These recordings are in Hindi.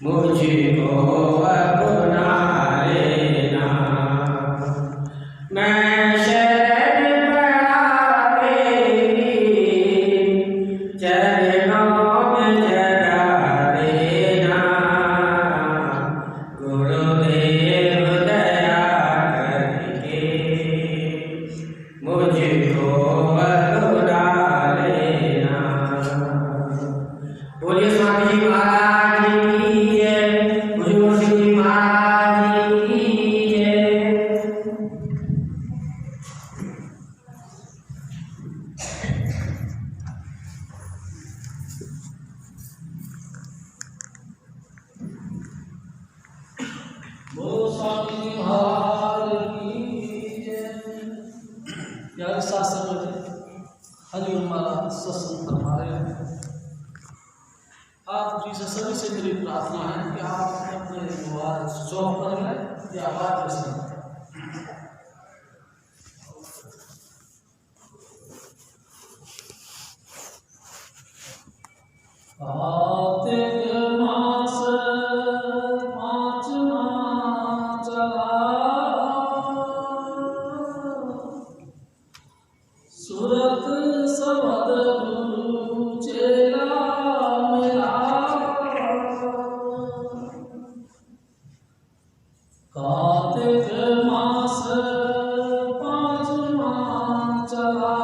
मुझको अपना लेना। मैं शरण पड़ा तेरी चरणों में जगा देना। गुरुदेव दया करके मुझको अपना लेना। बोलिए स्वामी जी महाराज की जय, हुजूर सिंह जी महाराज की जय। बोलो स्वामी जी महाराज की जय। यार शासन हजूर महाराज सत्संग फरमा रहे हैं। आप जी से सभी से मेरी प्रार्थना है कि आप अपने व्यवहार स्टॉप कर लें या बात सुनें। कार्तिक मास पाँचवा चला, सूरत सबद गुरु चेला मिला। कार्तिक मास पाँचवा चला,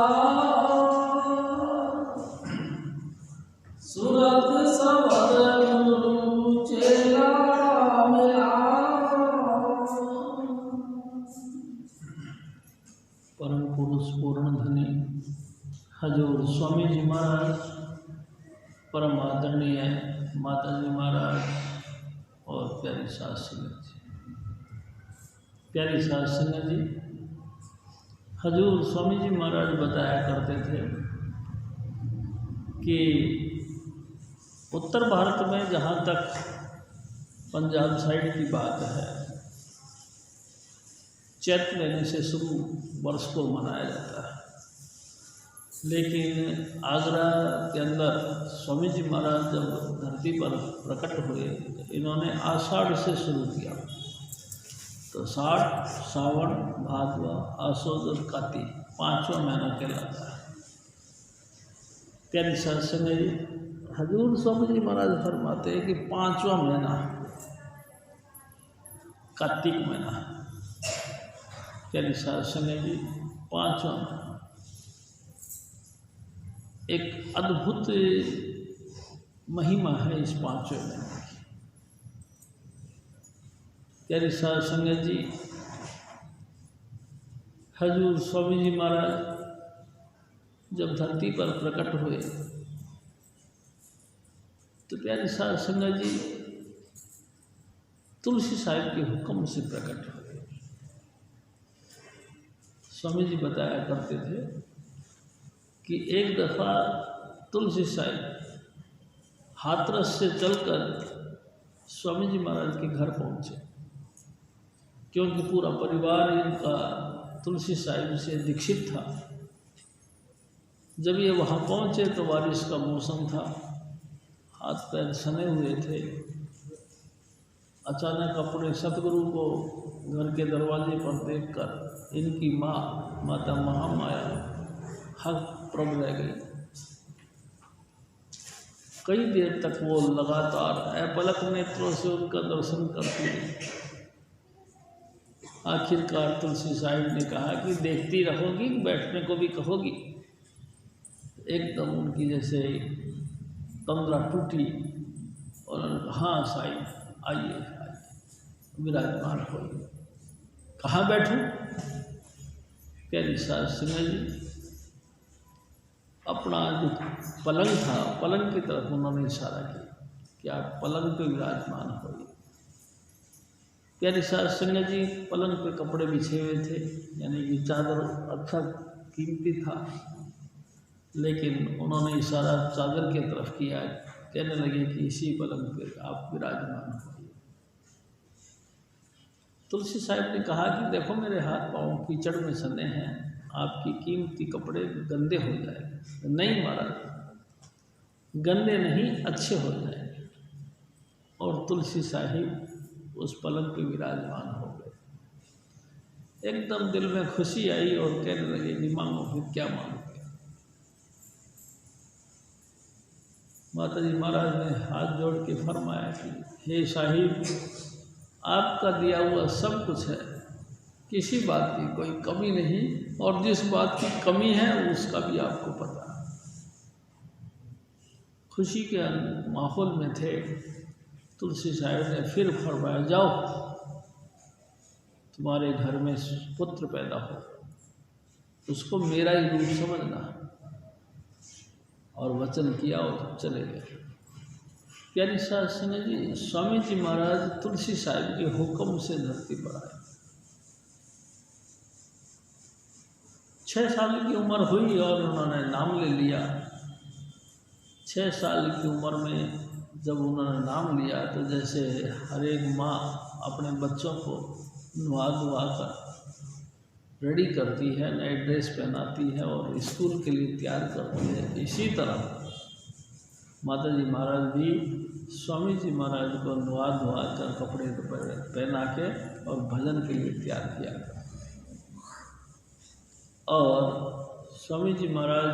सूरत सबद गुरु चेला मिला। परम पुरुष पूर्ण धनी हजूर स्वामी जी महाराज, परम आदरणीय माता जी महाराज और प्यारी सास संगत जी। प्यारी सास संगत जी, हजूर स्वामी जी महाराज बताया करते थे कि उत्तर भारत में जहाँ तक पंजाब साइड की बात है, चैत्र महीने से शुरू वर्ष को मनाया जाता है, लेकिन आगरा के अंदर स्वामी जी महाराज जब धरती पर प्रकट हुए तो इन्होंने आषाढ़ से शुरू किया। तो साठ, सावन, भादवा, आसोद और कार्तिक पाँचों महीना कहलाता है। प्यारी सत्संग जी, हजूर स्वामी जी महाराज फरमाते हैं कि पाँचवा महीना कार्तिक महीना। प्यारी सत्संग जी, पाँचवा महीना एक अद्भुत महिमा है इस पाँचवें महीने की। प्यारी साध संगत जी, हजूर स्वामी जी महाराज जब धरती पर प्रकट हुए तो प्यारी साध संगत जी तुलसी साहिब के हुक्म से प्रकट हुए। स्वामी जी बताया करते थे कि एक दफ़ा तुलसी साहिब हाथरस से चलकर स्वामी जी महाराज के घर पहुँचे, क्योंकि पूरा परिवार इनका तुलसी साहिब से दीक्षित था। जब ये वहाँ पहुँचे तो बारिश का मौसम था, हाथ पैर सने हुए थे। अचानक अपने सतगुरु को घर के दरवाजे पर देखकर इनकी माँ माता महामाया हक प्रभ रह गई। कई देर तक वो लगातार अपलक नेत्रों से उनका दर्शन करती रही। आखिरकार तुलसी साहिब ने कहा कि देखती रहोगी, बैठने को भी कहोगी। एकदम उनकी जैसे तंद्रा टूटी और उन्होंने कहा, हाँ साहिब आइए आइए विराजमान होइए। कहाँ बैठूं? प्यारी साध संगत जी, अपना जो पलंग था, पलंग की तरफ उन्होंने इशारा किया कि आप पलंग पे विराजमान होइए। प्यारी साध संगत जी, पलंग पे कपड़े बिछे हुए थे, यानी कि चादर अच्छा कीमती था, लेकिन उन्होंने इशारा चादर की तरफ किया, कहने लगे कि इसी पलंग पे आप विराजमान होइए। तुलसी साहिब ने कहा कि देखो मेरे हाथ पाँव कीचड़ में सने हैं, आपकी कीमती कपड़े गंदे हो जाएंगे। नहीं महाराज, गंदे नहीं, अच्छे हो जाएंगे। और तुलसी साहिब उस पलंग पे विराजमान हो गए। एकदम दिल में खुशी आई और कहने लगे कि मांगो, फिर क्या मांगोगे? माता जी महाराज ने हाथ जोड़ के फरमाया कि हे साहिब, आपका दिया हुआ सब कुछ है, किसी बात की कोई कमी नहीं, और जिस बात की कमी है उसका भी आपको पता है। खुशी के माहौल में थे। तुलसी साहिब ने फिर फरमाया, जाओ तुम्हारे घर में पुत्र पैदा हो, उसको मेरा ही रूप समझना। और वचन किया और चले गए। प्यारी साध संगत जी, स्वामी जी महाराज तुलसी साहिब के हुक्म से धरती पर आए। 6 साल की उम्र हुई और उन्होंने नाम ले लिया। 6 साल की उम्र में जब उन्होंने नाम लिया तो जैसे हर एक माँ अपने बच्चों को नुआ धुआ कर रेडी करती है, नए ड्रेस पहनाती है और स्कूल के लिए तैयार करती है, इसी तरह माता जी महाराज भी स्वामी जी महाराज को नुआ धुआ कर कपड़े पहना के और भजन के लिए तैयार किया। और स्वामी जी महाराज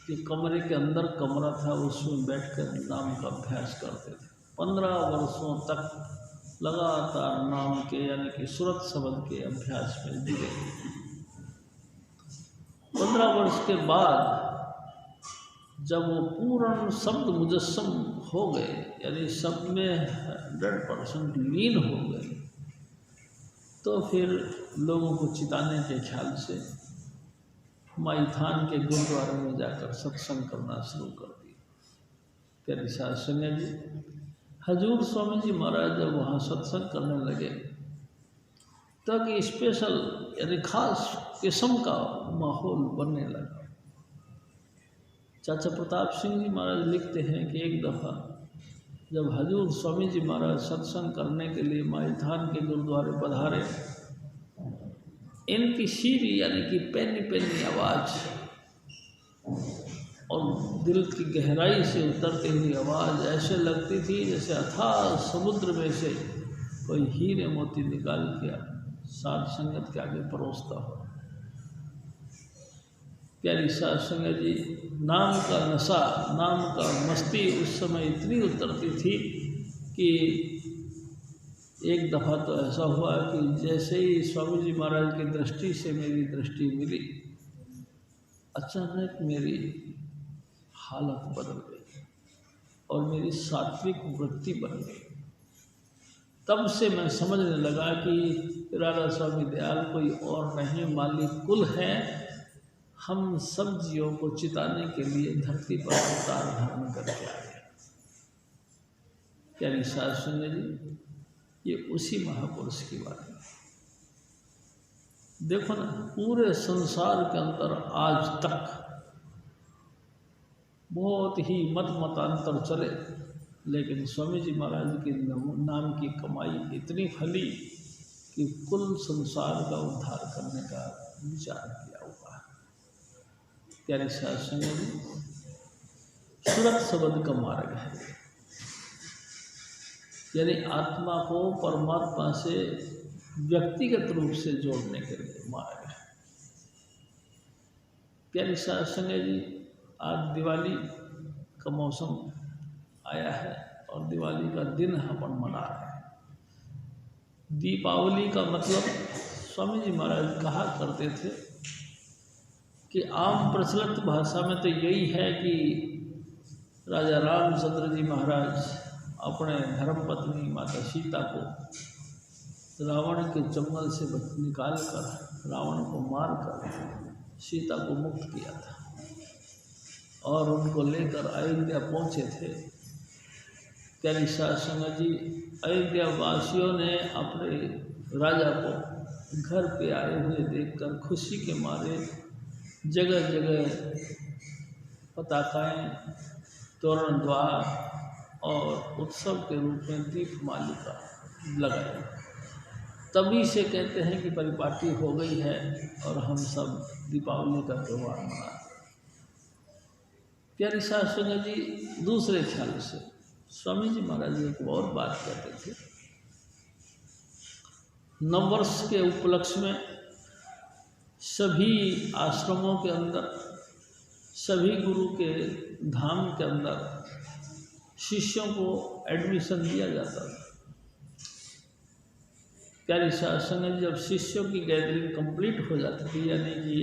के कमरे के अंदर कमरा था, उसमें बैठकर नाम का अभ्यास करते थे। 15 वर्षों तक लगातार नाम के यानी कि सूरत शब्द के अभ्यास में जुड़े। 15 वर्ष के बाद जब वो पूर्ण शब्द मुजस्सम हो गए, यानी शब्द में 100% लीन हो गए, तो फिर लोगों को चिताने के ख्याल से माई थान के गुरुद्वारे में जाकर सत्संग करना शुरू कर दिया। प्यारी साध संगत जी, हजूर स्वामी जी महाराज जब वहाँ सत्संग करने लगे तो कि स्पेशल यानी खास किस्म का माहौल बनने लगा। चाचा प्रताप सिंह जी महाराज लिखते हैं कि एक दफ़ा जब हजूर स्वामी जी महाराज सत्संग करने के लिए माई थान के गुरुद्वारे पधारे, इनकी सीधी यानी कि पैनी पैनी आवाज़ और दिल की गहराई से उतरती हुई आवाज़ ऐसे लगती थी जैसे अथाह समुद्र में से कोई हीरे मोती निकाल के साध संगत के आगे परोसता हो। प्यारी साध संगत जी, नाम का नशा, नाम का मस्ती उस समय इतनी उतरती थी कि एक दफ़ा तो ऐसा हुआ कि जैसे ही स्वामी जी महाराज की दृष्टि से मेरी दृष्टि मिली, अचानक मेरी हालत बदल गई और मेरी सात्विक वृत्ति बन गई। तब से मैं समझने लगा कि राधा स्वामी दयाल कोई और नहीं, मालिक कुल है। हम सब जीवों को चिताने के लिए धरती पर अवतार धारण करके आए। प्यारी साध संगत जी, ये उसी महापुरुष की बात है। देखो ना, पूरे संसार के अंदर आज तक बहुत ही मतांतर चले, लेकिन स्वामी जी महाराज के नाम की कमाई इतनी फली कि कुल संसार का उद्धार करने का विचार किया हुआ है। प्यारे साध संगत जी, सूरत शब्द का मार्ग है, यानी आत्मा को परमात्मा से व्यक्तिगत रूप से जोड़ने के लिए मार्ग है। प्यारी साध संगत जी, आज दिवाली का मौसम आया है और दिवाली का दिन अपन मना रहे हैं। दीपावली का मतलब स्वामी जी महाराज कहा करते थे कि आम प्रचलित भाषा में तो यही है कि राजा रामचंद्र जी महाराज अपने धर्मपत्नी माता सीता को रावण के जंगल से निकाल कर रावण को मार कर सीता को मुक्त किया था और उनको लेकर अयोध्या पहुँचे थे। प्यारी साध संगत जी, अयोध्या वासियों ने अपने राजा को घर पे आए हुए देखकर खुशी के मारे जगह जगह पताकाएँ, तोरण द्वार और उत्सव के रूप में दीप मालिका लगाई। तभी से कहते हैं कि परिपाटी हो गई है और हम सब दीपावली का त्यौहार मना रहे हैं। प्यारी साध संगत जी, दूसरे ख्याल से स्वामी जी महाराज एक और बात कहते थे, नववर्ष के उपलक्ष्य में सभी आश्रमों के अंदर, सभी गुरु के धाम के अंदर शिष्यों को एडमिशन दिया जाता था। प्यारी साध संगत, जब शिष्यों की गैदरिंग कंप्लीट हो जाती थी, यानी कि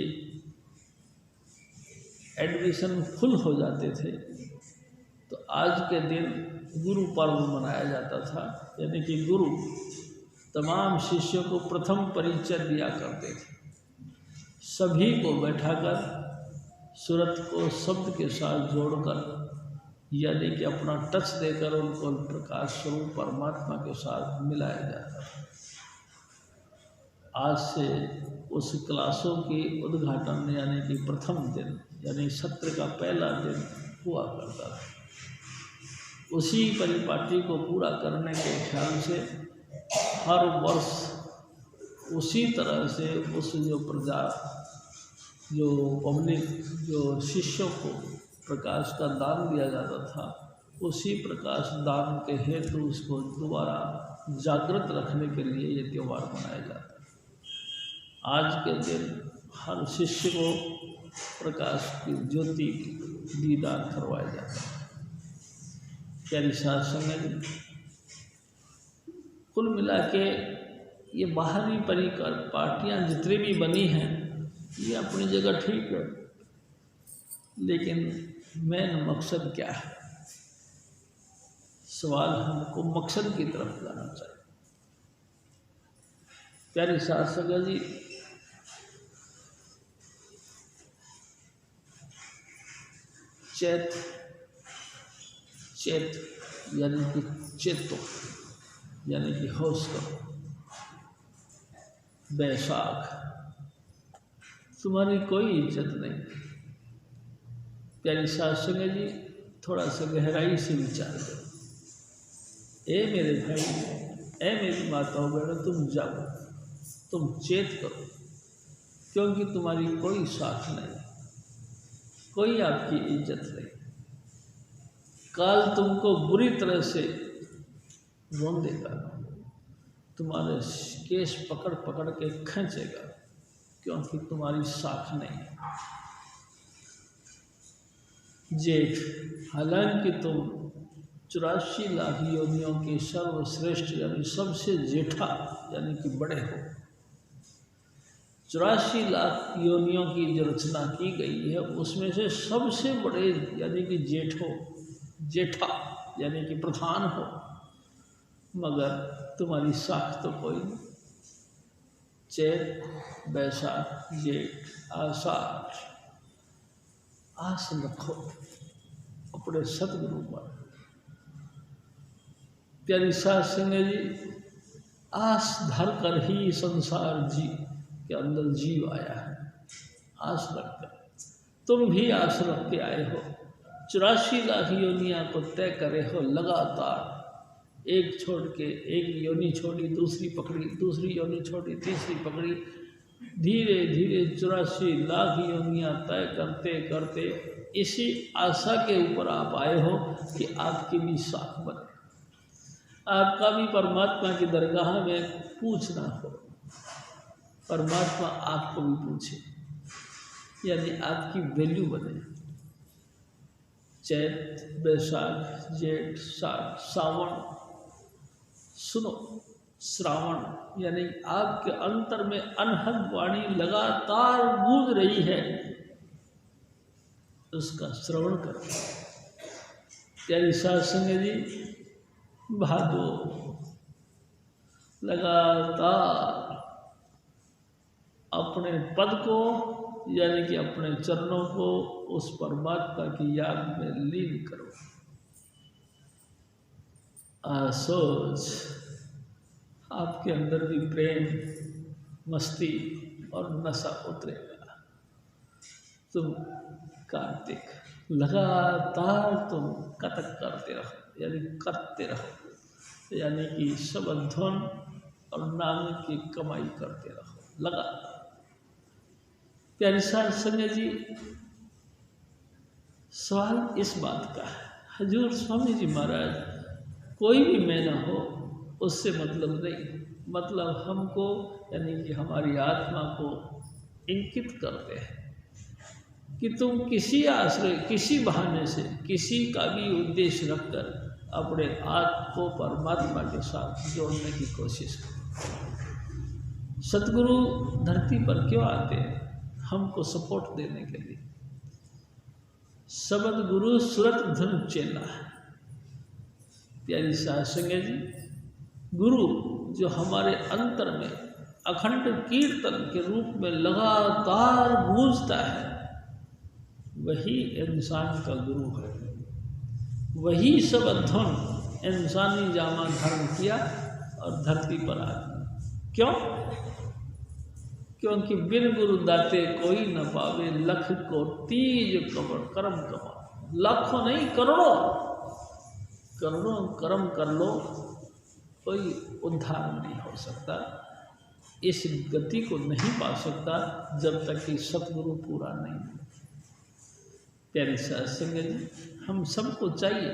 एडमिशन फुल हो जाते थे, तो आज के दिन गुरु पर्व मनाया जाता था। यानी कि गुरु तमाम शिष्यों को प्रथम परिचय दिया करते थे, सभी को बैठाकर सूरत को शब्द के साथ जोड़कर, यानी कि अपना टच देकर उनको प्रकाश स्वरूप परमात्मा के साथ मिलाया जाता है। आज से उस क्लासों की उद्घाटन यानी कि प्रथम दिन, यानी सत्र का पहला दिन हुआ करता था। उसी परिपाटी को पूरा करने के ख्याल से हर वर्ष उसी तरह से उस जो पब्लिक, जो शिष्यों को प्रकाश का दान दिया जाता था, उसी प्रकाश दान के हेतु उसको दोबारा जागृत रखने के लिए ये त्यौहार मनाया जाता है। आज के दिन हर शिष्य को प्रकाश की ज्योति दीदार करवाया जाता है। प्यारी साध संगत, कुल मिला के ये बाहरी परिकर पार्टियाँ जितनी भी बनी हैं, ये अपनी जगह ठीक है, लेकिन मेन मकसद क्या है? सवाल हमको मकसद की तरफ जाना चाहिए। प्यारी साध संगत जी, चैत यानी कि चेतो यानी कि होश करो, बैसाख तुम्हारी कोई इज्जत नहीं। प्यारी साध संगत जी, थोड़ा सा गहराई से विचार करो। ए मेरे भाई, ए मेरी माताओं बहनों, तुम जागो, तुम चेत करो, क्योंकि तुम्हारी कोई साख नहीं, कोई आपकी इज्जत नहीं। काल तुमको बुरी तरह से रोन देगा, तुम्हारे केस पकड़ पकड़ के खींचेगा, क्योंकि तुम्हारी साख नहीं है। जेठ, हालांकि तुम 84 लाख योनियों के सर्वश्रेष्ठ यानी सबसे जेठा यानी कि बड़े हो। 84 लाख योनियों की जो रचना की गई है, उसमें से सबसे बड़े यानी कि जेठा यानी कि प्रधान हो, मगर तुम्हारी साख तो कोई नहीं। चैत, बैसाख, जेठ, आषाढ़, आस रखो अपने सतगुरु पर। प्यारी साध संगत जी, आस धर कर ही संसार जी के अंदर जीव आया है। आस रखकर तुम भी आस रख के आए हो। 84 लाख योनियाँ को तय करे हो लगातार, एक छोड़ के एक योनि छोड़ी, दूसरी पकड़ी, दूसरी योनि छोड़ी, तीसरी पकड़ी, धीरे धीरे 84 लाख योनियाँ तय करते करते इसी आशा के ऊपर आप आए हो कि आपकी भी साख बने, आपका भी परमात्मा की दरगाह में पूछना हो, परमात्मा आपको भी पूछे, यानी आपकी वैल्यू बने। चैत, बैसाख, जेठ, सावन, सुनो, श्रावण, यानी आपके अंतर में अनहद वाणी लगातार गूंज रही है, उसका श्रवण करो। प्यारी साध संगत जी, भादो, लगातार अपने पद को यानी कि अपने चरणों को उस परमात्मा की याद में लीन करो। सोच, आपके अंदर भी प्रेम, मस्ती और नशा उतरेगा। तुम कार्तिक, लगातार तुम कथक करते रहो, यानी करते रहो, यानी कि शब्दध्वन और नाम की कमाई करते रहो लगातार। प्यारी साध संगत जी, सवाल इस बात का है, हजूर स्वामी जी महाराज कोई भी मैं ना हो उससे मतलब नहीं। मतलब हमको यानी कि हमारी आत्मा को इंकित करते हैं कि तुम किसी आश्रय, किसी बहाने से, किसी का भी उद्देश्य रखकर अपने आत्मा को परमात्मा के साथ जोड़ने की कोशिश करो। सतगुरु धरती पर क्यों आते हैं? हमको सपोर्ट देने के लिए। शब्द गुरु सुरत धन चेला। प्यारी साध संगत जी, गुरु जो हमारे अंतर में अखंड कीर्तन के रूप में लगातार गूंजता है, वही इंसान का गुरु है। वही सब धुन इंसानी जामा धारण किया और धरती पर आ गया। क्यों? क्योंकि बिन गुरु दाते कोई न पावे, लख को तीज कबर कर्म कमा। लाखों नहीं करोड़ों कर्म कर लो, कोई उद्धार नहीं हो सकता। इस गति को नहीं पा सकता जब तक कि सतगुरु पूरा नहीं हो। प्यारी साध संगत जी, हम सबको चाहिए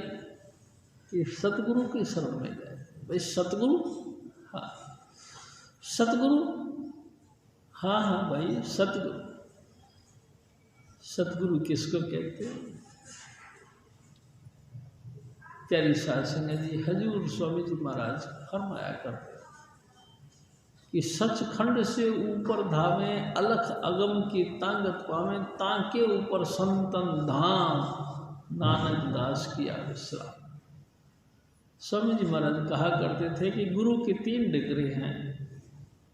कि सतगुरु के शरण में जाए। भाई सतगुरु, हाँ सतगुरु, हाँ हाँ भाई सतगुरु। सतगुरु किसको कहते हैं? प्यारी साध संगत जी, हजूर स्वामी जी महाराज फरमाया करते कि सचखंड से ऊपर धामे, अलख अगम की तांगत पावे, ताके ऊपर संतन धाम, नानक दास की विश्राम। स्वामी जी महाराज कहा करते थे कि गुरु की 3 डिग्री हैं,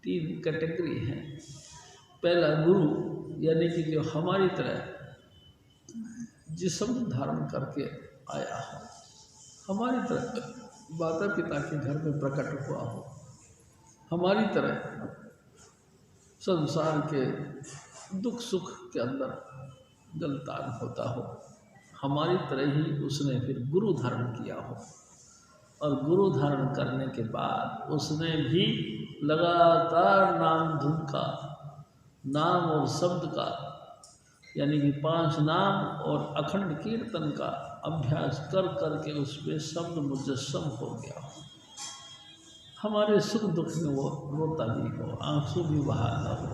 3 कैटेगरी हैं। पहला गुरु यानी कि जो हमारी तरह जिस्म धारण करके आया हो, हमारी तरह माता पिता के घर में प्रकट हुआ हो, हमारी तरह संसार के दुख सुख के अंदर गलतान होता हो, हमारी तरह ही उसने फिर गुरु धारण किया हो। और गुरु धारण करने के बाद उसने भी लगातार नाम धुन का, नाम और शब्द का यानी कि 5 नाम और अखंड कीर्तन का अभ्यास कर करके उसमें शब्द मुजस्सम हो गया हो। हमारे सुख दुख में वो रोता भी हो, आंसू भी बहाता हो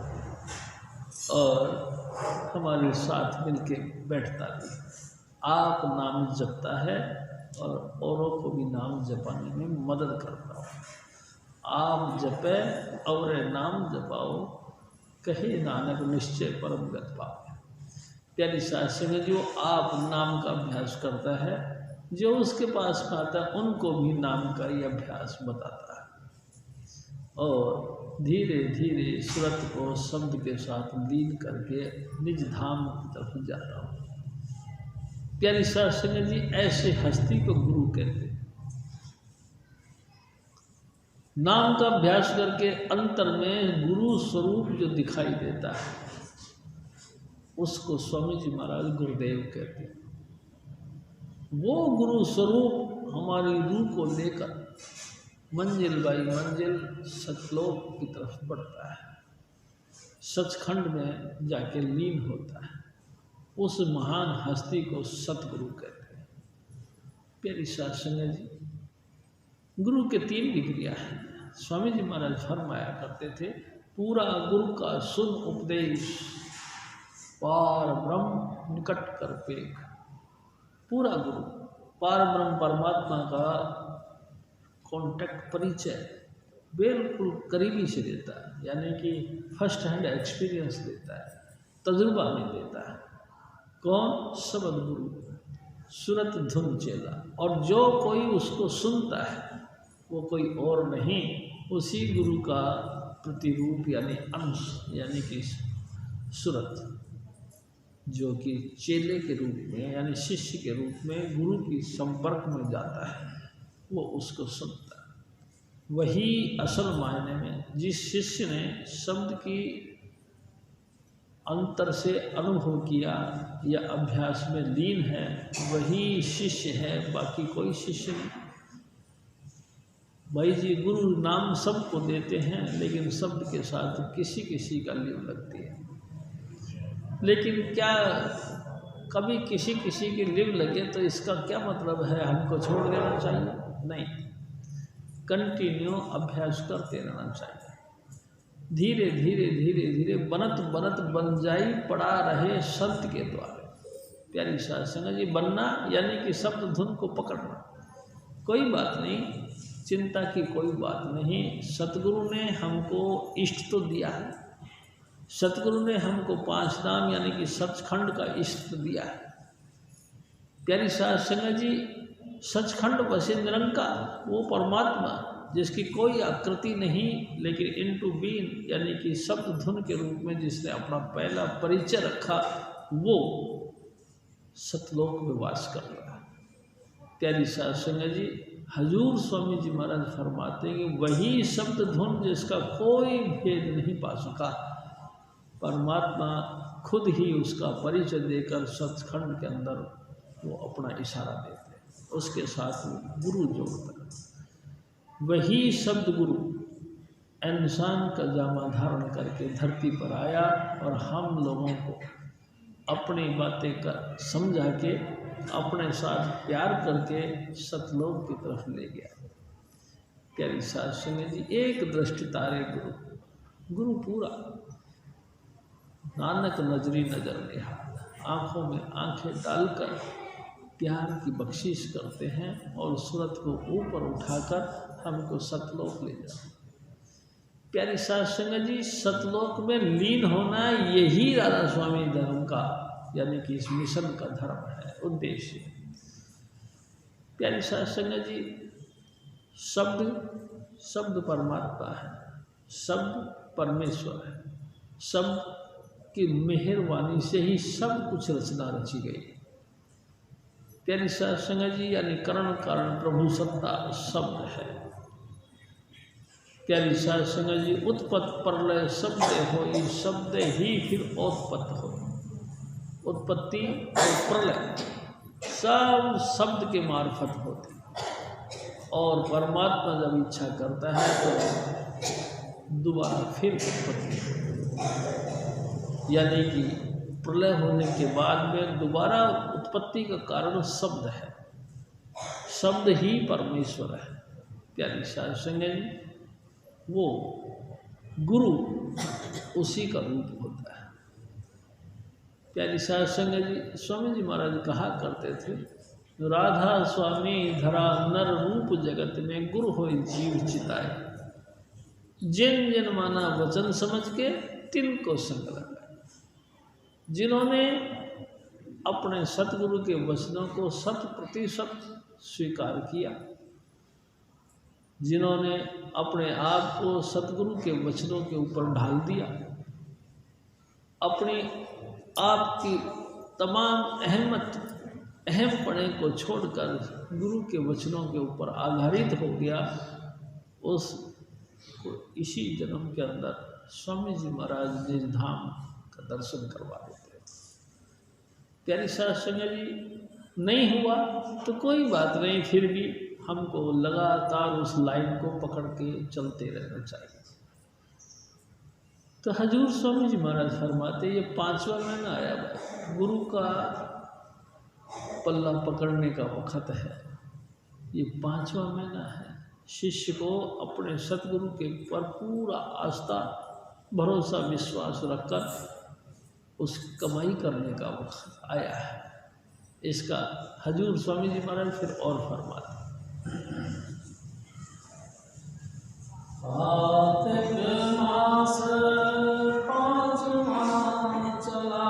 और हमारे साथ मिलके बैठता भी। आप नाम जपता है और औरों को भी नाम जपाने में मदद करता हो। आप जपे और नाम जपाओ, कहे नानक निश्चय परम गत पाओ। प्यारी साध संगत जो आप नाम का अभ्यास करता है, जो उसके पास में आता है उनको भी नाम का ही अभ्यास बताता है और धीरे धीरे सूरत को शब्द के साथ लीन करके निज धाम की तरफ जाता हो। प्यारी साध संगत जी, ऐसे हस्ती को गुरु कहते हैं। नाम का अभ्यास करके अंतर में गुरु स्वरूप जो दिखाई देता है उसको स्वामी जी महाराज गुरुदेव कहते हैं। वो गुरु स्वरूप हमारी रूह को लेकर मंजिल बाई मंजिल सतलोक की तरफ बढ़ता है, सचखंड में जाके लीन होता है। उस महान हस्ती को सतगुरु कहते हैं। प्यारी साध संगत जी, गुरु के 3 डिग्रियाँ हैं। स्वामी जी महाराज फरमाया करते थे, पूरा गुरु का सुन उपदेश, पार ब्रह्म निकट कर पेख। पूरा गुरु पार ब्रह्म परमात्मा का कॉन्टैक्ट, परिचय बिल्कुल करीबी से देता है, यानी कि फर्स्ट हैंड एक्सपीरियंस देता है, तजुर्बा भी देता है। कौन? शब्द गुरु, सुरत धुन चेला। और जो कोई उसको सुनता है वो कोई और नहीं, उसी गुरु का प्रतिरूप यानी अंश, यानी कि सुरत, जो कि चेले के रूप में यानी शिष्य के रूप में गुरु की संपर्क में जाता है, वो उसको सुनता है। वही असल मायने में जिस शिष्य ने शब्द की अंतर से अनुभव किया या अभ्यास में लीन है, वही शिष्य है, बाकी कोई शिष्य नहीं। भाई जी, गुरु नाम सबको देते हैं, लेकिन शब्द के साथ किसी किसी का लिव लगती है। लेकिन क्या कभी किसी किसी की लिव लगे तो इसका क्या मतलब है हमको छोड़ देना चाहिए? नहीं। कंटिन्यू अभ्यास करते रहना चाहिए। धीरे धीरे धीरे धीरे बनत बनत बन जाई पड़ा रहे संत के द्वारा। प्यारी साध संगत जी, बनना यानी कि शब्द धुन को पकड़ना। कोई बात नहीं, चिंता की कोई बात नहीं। सतगुरु ने हमको इष्ट तो दिया है, सतगुरु ने हमको 5 नाम यानी कि सचखंड का इष्ट दिया है। प्यारी साध संगत जी, सचखंड बसे निरंकार, वो परमात्मा जिसकी कोई आकृति नहीं, लेकिन इनटू बीन यानी कि शब्द धुन के रूप में जिसने अपना पहला परिचय रखा, वो सतलोक में वास कर रहा है। प्यारी साध संगत जी, हजूर स्वामी जी महाराज फरमाते हैं कि वही शब्द धुन जिसका कोई भेद नहीं पा सका, परमात्मा खुद ही उसका परिचय देकर सचखंड के अंदर वो अपना इशारा देते हैं, उसके साथ गुरु जोड़ता है। वही शब्द गुरु इंसान का जामा धारण करके धरती पर आया और हम लोगों को अपनी बातें कर समझा के अपने साथ प्यार करके सतलोक की तरफ ले गया। प्यारी साध संगत जी, एक दृष्टि तारे गुरु, गुरु पूरा नानक नजरी नजर निहाल, आँखों में आँखें डालकर प्यार की बख्शिश करते हैं और सूरत को ऊपर उठाकर हमको सतलोक ले जाते। प्यारी साध संगत जी, सतलोक में लीन होना यही राधा स्वामी धर्म का यानी कि इस मिशन का धर्म है, उद्देश्य। प्यारी साध संगत जी, शब्द परमात्मा है, शब्द परमेश्वर है, शब्द की मेहरबानी से ही सब कुछ रचना रची गई। प्यारी साध संगत जी, यानी करण कारण प्रभु सत्ता शब्द है। प्यारी साध संगत जी, उत्पत्त प्रलय शब्द हो, शब्द ही फिर उत्पत्त हो। उत्पत्ति और प्रलय सब शब्द के मार्फत होते, और परमात्मा जब इच्छा करता है तो दोबारा फिर उत्पत्ति, यानी कि प्रलय होने के बाद में दोबारा उत्पत्ति का कारण शब्द है, शब्द ही परमेश्वर है। प्यारी साध संगत जी, वो गुरु उसी का रूप होता है। प्यारी साध संगत जी, स्वामी जी महाराज कहा करते थे, राधा स्वामी धरा नर रूप जगत में, गुरु होय जीव चिताए, जिन जिन माना वचन समझ के तिनको संग लगाए। जिन्होंने अपने सतगुरु के वचनों को 100% स्वीकार किया, जिन्होंने अपने आप को सतगुरु के वचनों के ऊपर ढाल दिया, अपने आप की तमाम अहमपने को छोड़कर गुरु के वचनों के ऊपर आधारित हो गया, उसको इसी जन्म के अंदर स्वामी जी महाराज निज धाम का दर्शन करवा देते हैं। प्यारी साध संगत जी, नहीं हुआ तो कोई बात नहीं, फिर भी हमको लगातार उस लाइन को पकड़ के चलते रहना चाहिए। तो हजूर स्वामी जी महाराज फरमाते, ये 5वां महीना आया भाई, गुरु का पल्ला पकड़ने का वक्त है। ये 5वां महीना है, शिष्य को अपने सतगुरु के पर पूरा आस्था भरोसा विश्वास रखकर उस कमाई करने का वक्त आया है। इसका हजूर स्वामी जी महाराज फिर और फरमाते, मास 5 माह चला,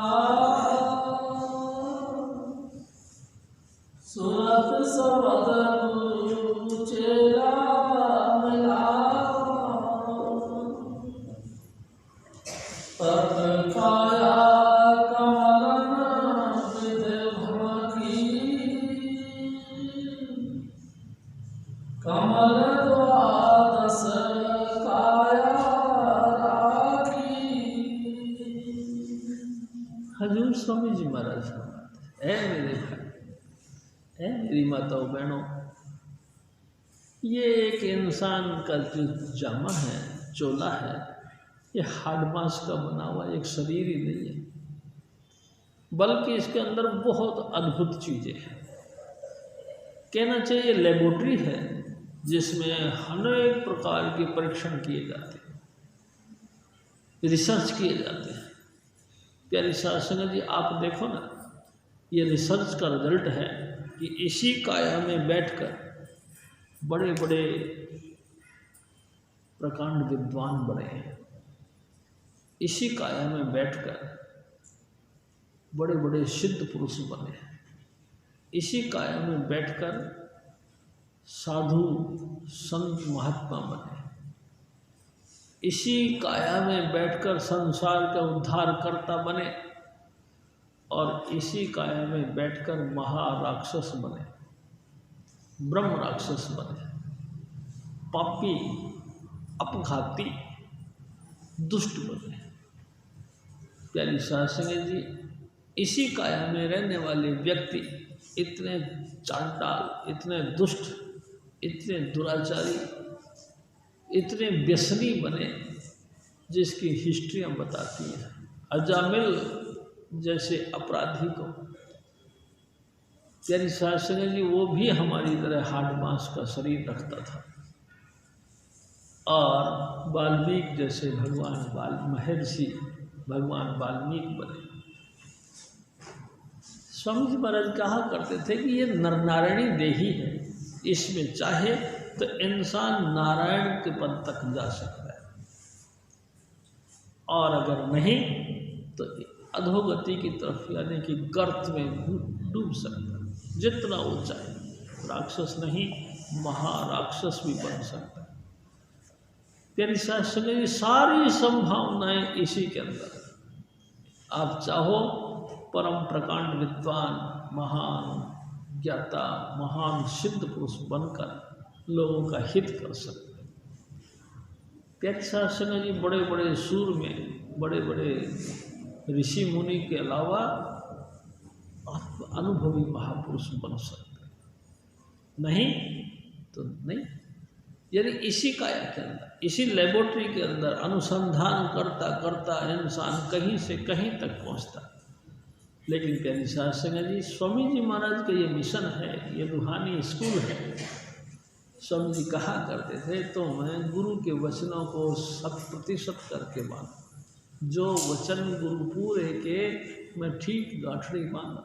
सूरत सबद गुरु चेला मिला, तत काया कमलन विध भागी, कमल द्वादश काया रागी। हजूर स्वामी जी महाराज फरमाते, ऐ मेरे भाई, ऐ मेरी माताओं बहनों, ये एक इंसान का जो जामा है, चोला है, ये हाड मास का बना हुआ एक शरीर ही नहीं है, बल्कि इसके अंदर बहुत अद्भुत चीज़ें हैं। कहना चाहिए लेबोरेटरी है, जिसमें अनेक प्रकार के परीक्षण किए जाते हैं, रिसर्च किए जाते हैं। प्यारी साध संगत जी, आप देखो ना, ये रिसर्च का रिजल्ट है कि इसी काया में बैठकर बड़े बड़े प्रकांड विद्वान बने हैं। इसी काया में बैठकर बड़े बड़े सिद्ध पुरुष बने हैं। इसी काया में बैठकर साधु संत महात्मा बने। इसी काया में बैठकर संसार का उद्धार करता बने और इसी काया में बैठकर महाराक्षस बने, ब्रह्म राक्षस बने, पापी अपघाती दुष्ट बने। प्यारी साध संगत जी, इसी काया में रहने वाले व्यक्ति इतने चांडाल, इतने दुष्ट, इतने दुराचारी, इतने व्यसनी बने जिसकी हिस्ट्रियाँ बताती हैं। अजामिल जैसे अपराधी को, प्यारी साध संगत जी, वो भी हमारी तरह हाड मांस का शरीर रखता था। और वाल्मीकि जैसे महर्षि भगवान वाल्मीकि बने। स्वामी जी महाराज कहा करते थे कि ये नरनारायणी देही है, इसमें चाहे तो इंसान नारायण के पद तक जा सकता है, और अगर नहीं तो अधोगति की तरफ यानी कि गर्त में डूब सकता है। जितना वो चाहे, राक्षस नहीं महाराक्षस भी बन सकता है। प्यारी साध संगत जी, सारी संभावनाएं इसी के अंदर। आप चाहो परम प्रकांड विद्वान, महान ज्ञाता, महान सिद्ध पुरुष बनकर लोगों का हित कर सकते हैं। प्यारी साध संगत जी, बड़े बड़े सूर में बड़े बड़े ऋषि मुनि के अलावा अनुभवी महापुरुष बन सकते हैं। नहीं तो नहीं। यानी इसी काया के अंदर, इसी लेबोरेटरी के अंदर अनुसंधान करता करता इंसान कहीं से कहीं तक पहुंचता। लेकिन प्यारी साध संगत जी, स्वामी जी महाराज का ये मिशन है, ये रूहानी स्कूल है। स्वामी जी कहा करते थे, तो मैं गुरु के वचनों को 100% करके माना। जो वचन गुरु पूरे के मैं ठीक गांठड़ी माना,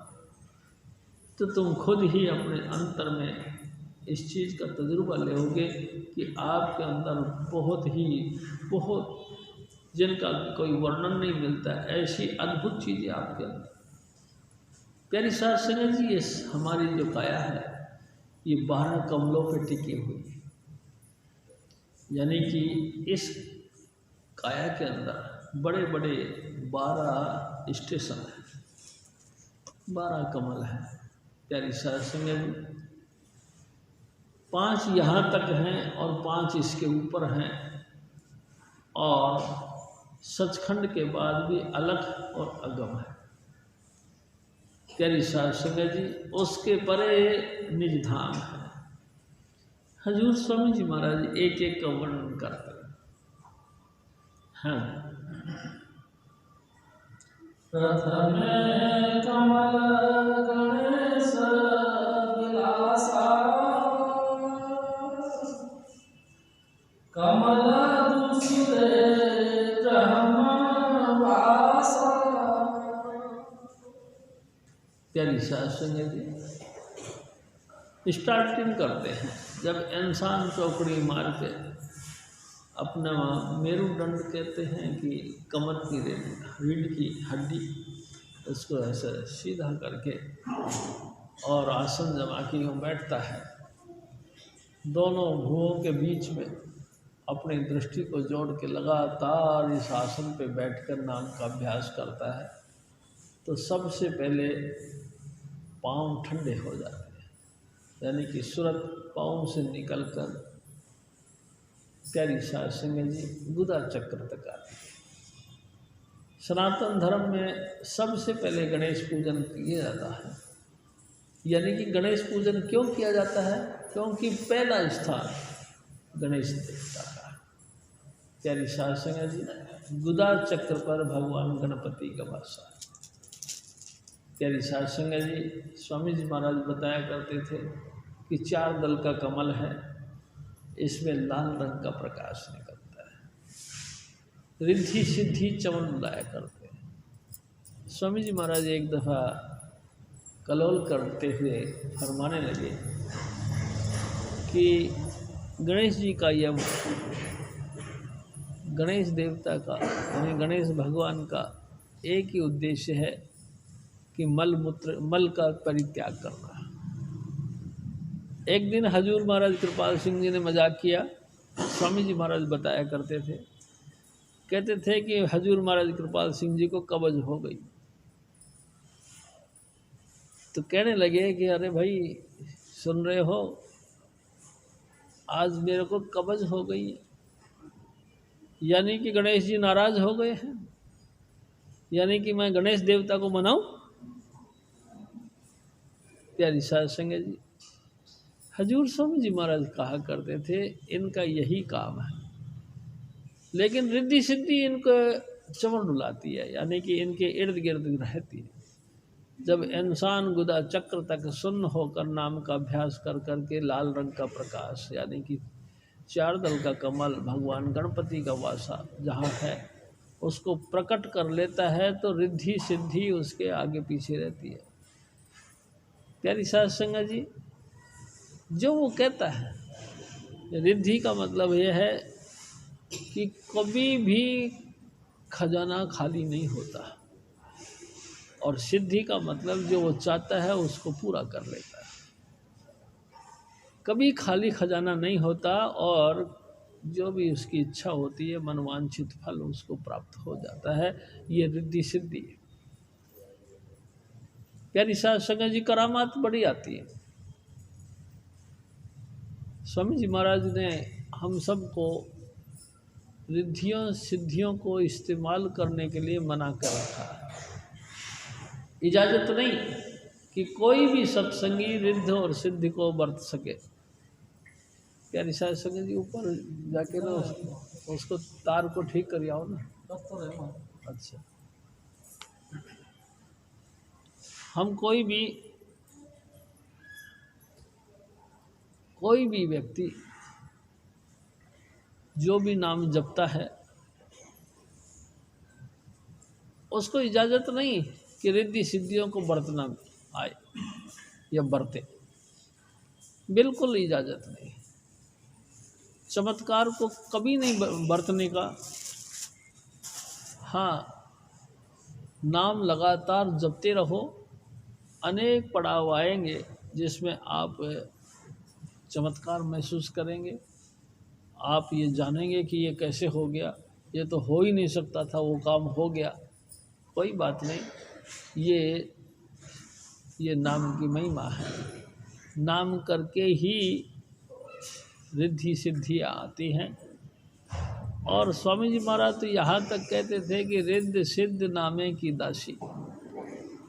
तो तुम खुद ही अपने अंतर में इस चीज़ का तजुर्बा लोगे कि आपके अंदर बहुत जिनका कोई वर्णन नहीं मिलता, ऐसी अद्भुत चीज़ें आपके अंदर। प्यारी साध संगत जी, ये हमारी जो काया है ये 12 कमलों पे टिकी हुई है। यानी कि इस काया के अंदर बड़े बड़े 12 स्टेशन हैं, 12 कमल हैं। प्यारी साध संगत, 5 यहाँ तक हैं और 5 इसके ऊपर हैं, और सचखंड के बाद भी अलख और अगम है। प्यारी साध संगत जी, उसके परे निज धाम है। हजूर स्वामी जी महाराज एक एक का वर्णन करते हैं। प्रथमे कमल गणेश विलासा, कमल दूसरे वासा। प्यारी साध संगत जी, स्टार्टिंग करते हैं जब इंसान चौकड़ी मार के अपना मेरुदंड कहते हैं कि कमर की रीढ़ की हड्डी, उसको ऐसे सीधा करके और आसन जमा के यूँ बैठता है। दोनों भुवों के बीच में अपनी दृष्टि को जोड़ के लगातार इस आसन पे बैठकर नाम का अभ्यास करता है। तो सबसे पहले पाँव ठंडे हो जाते हैं, यानी कि सूरत पाँव से निकलकर प्यारी साध संगत जी गुदा चक्र तक आती है। सनातन धर्म में सबसे पहले गणेश पूजन किया जाता है। यानी कि गणेश पूजन क्यों किया जाता है? क्योंकि पहला स्थान गणेश देवता का है। प्यारी साध संगत जी, गुदा चक्र पर भगवान गणपति का वास है। प्यारी साध संगत जी, स्वामी जी महाराज बताया करते थे कि 4 दल का कमल है इसमें लाल रंग का प्रकाश निकलता है, रिद्धि सिद्धि चमन बुलाया करते हैं। स्वामी जी महाराज एक दफ़ा कलोल करते हुए फरमाने लगे कि गणेश जी का यह गणेश देवता का यानी गणेश भगवान का एक ही उद्देश्य है कि मल का परित्याग करना। एक दिन हजूर महाराज कृपाल सिंह जी ने मजाक किया। स्वामी जी महाराज बताया करते थे, कहते थे कि हजूर महाराज कृपाल सिंह जी को कब्ज हो गई। तो कहने लगे कि अरे भाई सुन रहे हो, आज मेरे को कब्ज हो गई है, यानी कि गणेश जी नाराज हो गए हैं, यानी कि मैं गणेश देवता को मनाऊं। प्यारी साध संगत जी, हजूर स्वामी जी महाराज कहा करते थे इनका यही काम है, लेकिन रिद्धि सिद्धि इनको चमन डुलाती है, यानी कि इनके इर्द गिर्द रहती है। जब इंसान गुदा चक्र तक सुन्न होकर नाम का अभ्यास कर करके लाल रंग का प्रकाश यानी कि चार दल का कमल भगवान गणपति का वासा जहाँ है उसको प्रकट कर लेता है, तो रिद्धि सिद्धि उसके आगे पीछे रहती है। प्यारी साध संगत जी, जो वो कहता है रिद्धि का मतलब यह है कि कभी भी खजाना खाली नहीं होता, और सिद्धि का मतलब जो वो चाहता है उसको पूरा कर लेता है। कभी खाली खजाना नहीं होता, और जो भी उसकी इच्छा होती है मनवांछित फल उसको प्राप्त हो जाता है। ये रिद्धि सिद्धि है। प्यारी साध संगत जी, करामात बड़ी आती है। स्वामी जी महाराज ने हम सबको रिद्धियों सिद्धियों को इस्तेमाल करने के लिए मना कर रखा है। इजाज़त नहीं कि कोई भी सत्संगी रिद्ध और सिद्धि को बरत सके। प्यारी साध संगत जी, ऊपर जाके ना उसको तार को ठीक कर आओ ना। अच्छा, हम कोई भी व्यक्ति जो भी नाम जपता है उसको इजाज़त नहीं कि रिद्धि सिद्धियों को बरतना आए या बरते, बिल्कुल इजाज़त नहीं। चमत्कार को कभी नहीं बरतने का। हाँ, नाम लगातार जपते रहो, अनेक पड़ाव आएंगे जिसमें आप चमत्कार महसूस करेंगे। आप ये जानेंगे कि ये कैसे हो गया, ये तो हो ही नहीं सकता था, वो काम हो गया। कोई बात नहीं, ये नाम की महिमा है। नाम करके ही रिद्धि सिद्धियाँ आती हैं। और स्वामी जी महाराज तो यहाँ तक कहते थे कि रिद्ध सिद्ध नामे की दासी,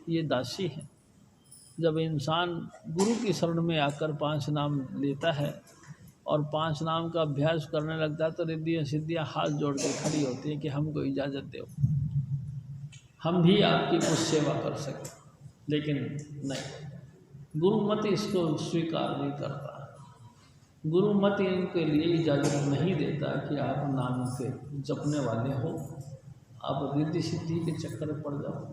ये दासी है। जब इंसान गुरु की शरण में आकर 5 नाम लेता है और 5 नाम का अभ्यास करने लगता है, तो रिद्धियाँ सिद्धियाँ हाथ जोड़ के खड़ी होती हैं कि हमको इजाज़त दो, हम भी आपकी कुछ सेवा कर सकें। लेकिन नहीं, गुरु मत इसको स्वीकार नहीं करता। गुरु मत इनके लिए इजाज़त नहीं देता कि आप नाम के जपने वाले हो, आप रिद्धि सिद्धि के चक्कर में पड़ जाओ।